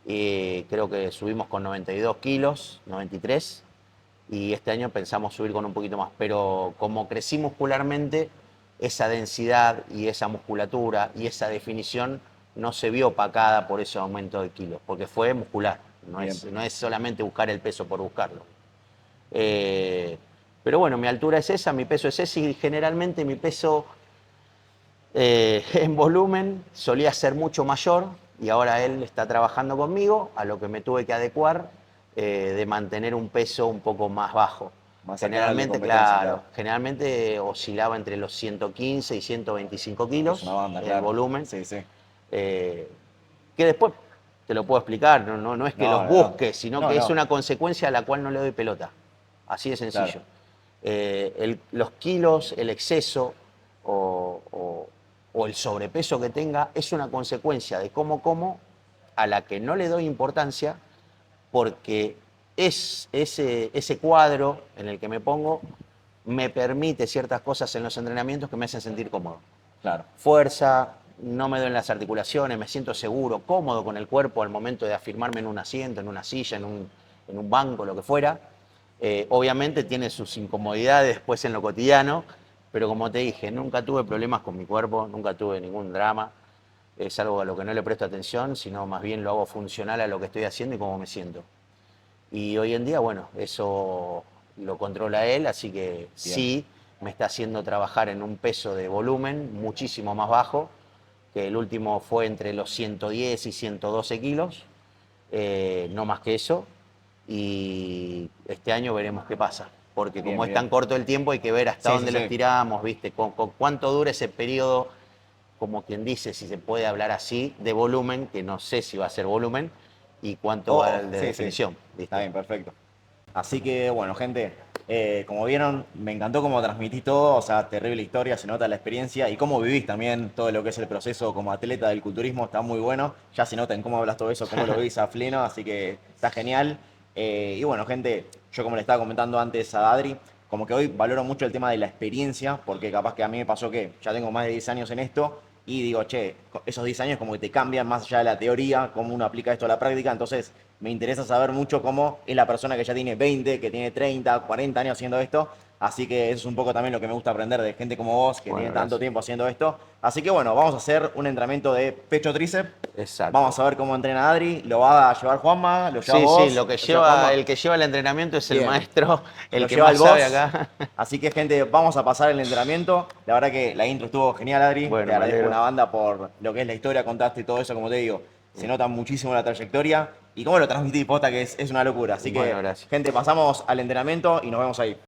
Creo que subimos con 92 kilos, 93, y este año pensamos subir con un poquito más. Pero como crecí muscularmente, esa densidad y esa musculatura y esa definición no se vio opacada por ese aumento de kilos, porque fue muscular, Bien. no es solamente buscar el peso por buscarlo. Eh, pero bueno, mi altura es esa, mi peso es ese y generalmente mi peso en volumen solía ser mucho mayor y ahora él está trabajando conmigo, a lo que me tuve que adecuar de mantener un peso un poco más bajo. Más acá de Generalmente, competencia, claro, claro. generalmente oscilaba entre los 115 y 125 Es una kilos banda, el claro. volumen, Sí, sí. eh, que después te lo puedo explicar, no es que No, los no, no. busque, sino No, que es no. una consecuencia a la cual no le doy pelota. Así de Claro. sencillo. Los kilos, el exceso o, o- o el sobrepeso que tenga es una consecuencia de cómo como a la que no le doy importancia porque es ese cuadro en el que me pongo me permite ciertas cosas en los entrenamientos que me hacen sentir cómodo. Claro. Fuerza, no me duelen las articulaciones, me siento seguro, cómodo con el cuerpo al momento de afirmarme en un asiento, en una silla, en un banco, lo que fuera. Obviamente tiene sus incomodidades después en lo cotidiano, pero como te dije, nunca tuve problemas con mi cuerpo, nunca tuve ningún drama. Es algo a lo que no le presto atención, sino más bien lo hago funcional a lo que estoy haciendo y cómo me siento. Y hoy en día, bueno, eso lo controla él, así que Bien. sí me está haciendo trabajar en un peso de volumen muchísimo más bajo, que el último fue entre los 110 y 112 kilos, no más que eso. Y este año veremos qué pasa, porque Bien, como es tan bien. corto el tiempo hay que ver hasta Sí, sí, dónde lo sí. estiramos, ¿viste? Con cuánto dura ese periodo, como quien dice, si se puede hablar así, de volumen, que no sé si va a ser volumen, y cuánto va el de Sí, sí. definición. ¿viste? Está bien, perfecto. Así que, bueno, gente, como vieron, me encantó cómo transmitís todo, o sea, terrible historia, se nota la experiencia y cómo vivís también todo lo que es el proceso como atleta del culturismo, está muy bueno. Ya se nota en cómo hablas todo eso, cómo lo vivís a pleno, así que está genial. Y bueno, gente, yo como le estaba comentando antes a Adri, como que hoy valoro mucho el tema de la experiencia, porque capaz que a mí me pasó que ya tengo más de 10 años en esto y digo, che, esos 10 años como que te cambian más allá de la teoría, cómo uno aplica esto a la práctica, entonces me interesa saber mucho cómo es la persona que ya tiene 20, que tiene 30, 40 años haciendo esto. Así que eso es un poco también lo que me gusta aprender de gente como vos, que Bueno, tiene tanto gracias. tiempo haciendo esto. Así que bueno, vamos a hacer un entrenamiento de pecho tríceps. Exacto. Vamos a ver cómo entrena Adri. ¿Lo va a llevar Juanma? ¿Lo llevas Sí, sí, vos? lo que ¿Lo lleva lleva, Juanma? el que lleva el entrenamiento es el Bien. maestro, el Lo que lleva el más sabe boss. acá. Así que, gente, vamos a pasar el entrenamiento. La verdad que la intro estuvo genial, Adri. Te Bueno, me agradezco una alegro. banda por lo que es la historia, contaste y todo eso, como te digo. Se Bien. nota muchísimo la trayectoria y cómo lo transmitís, posta, que es una locura. Así Bueno, que, gracias. gente, pasamos al entrenamiento y nos vemos ahí.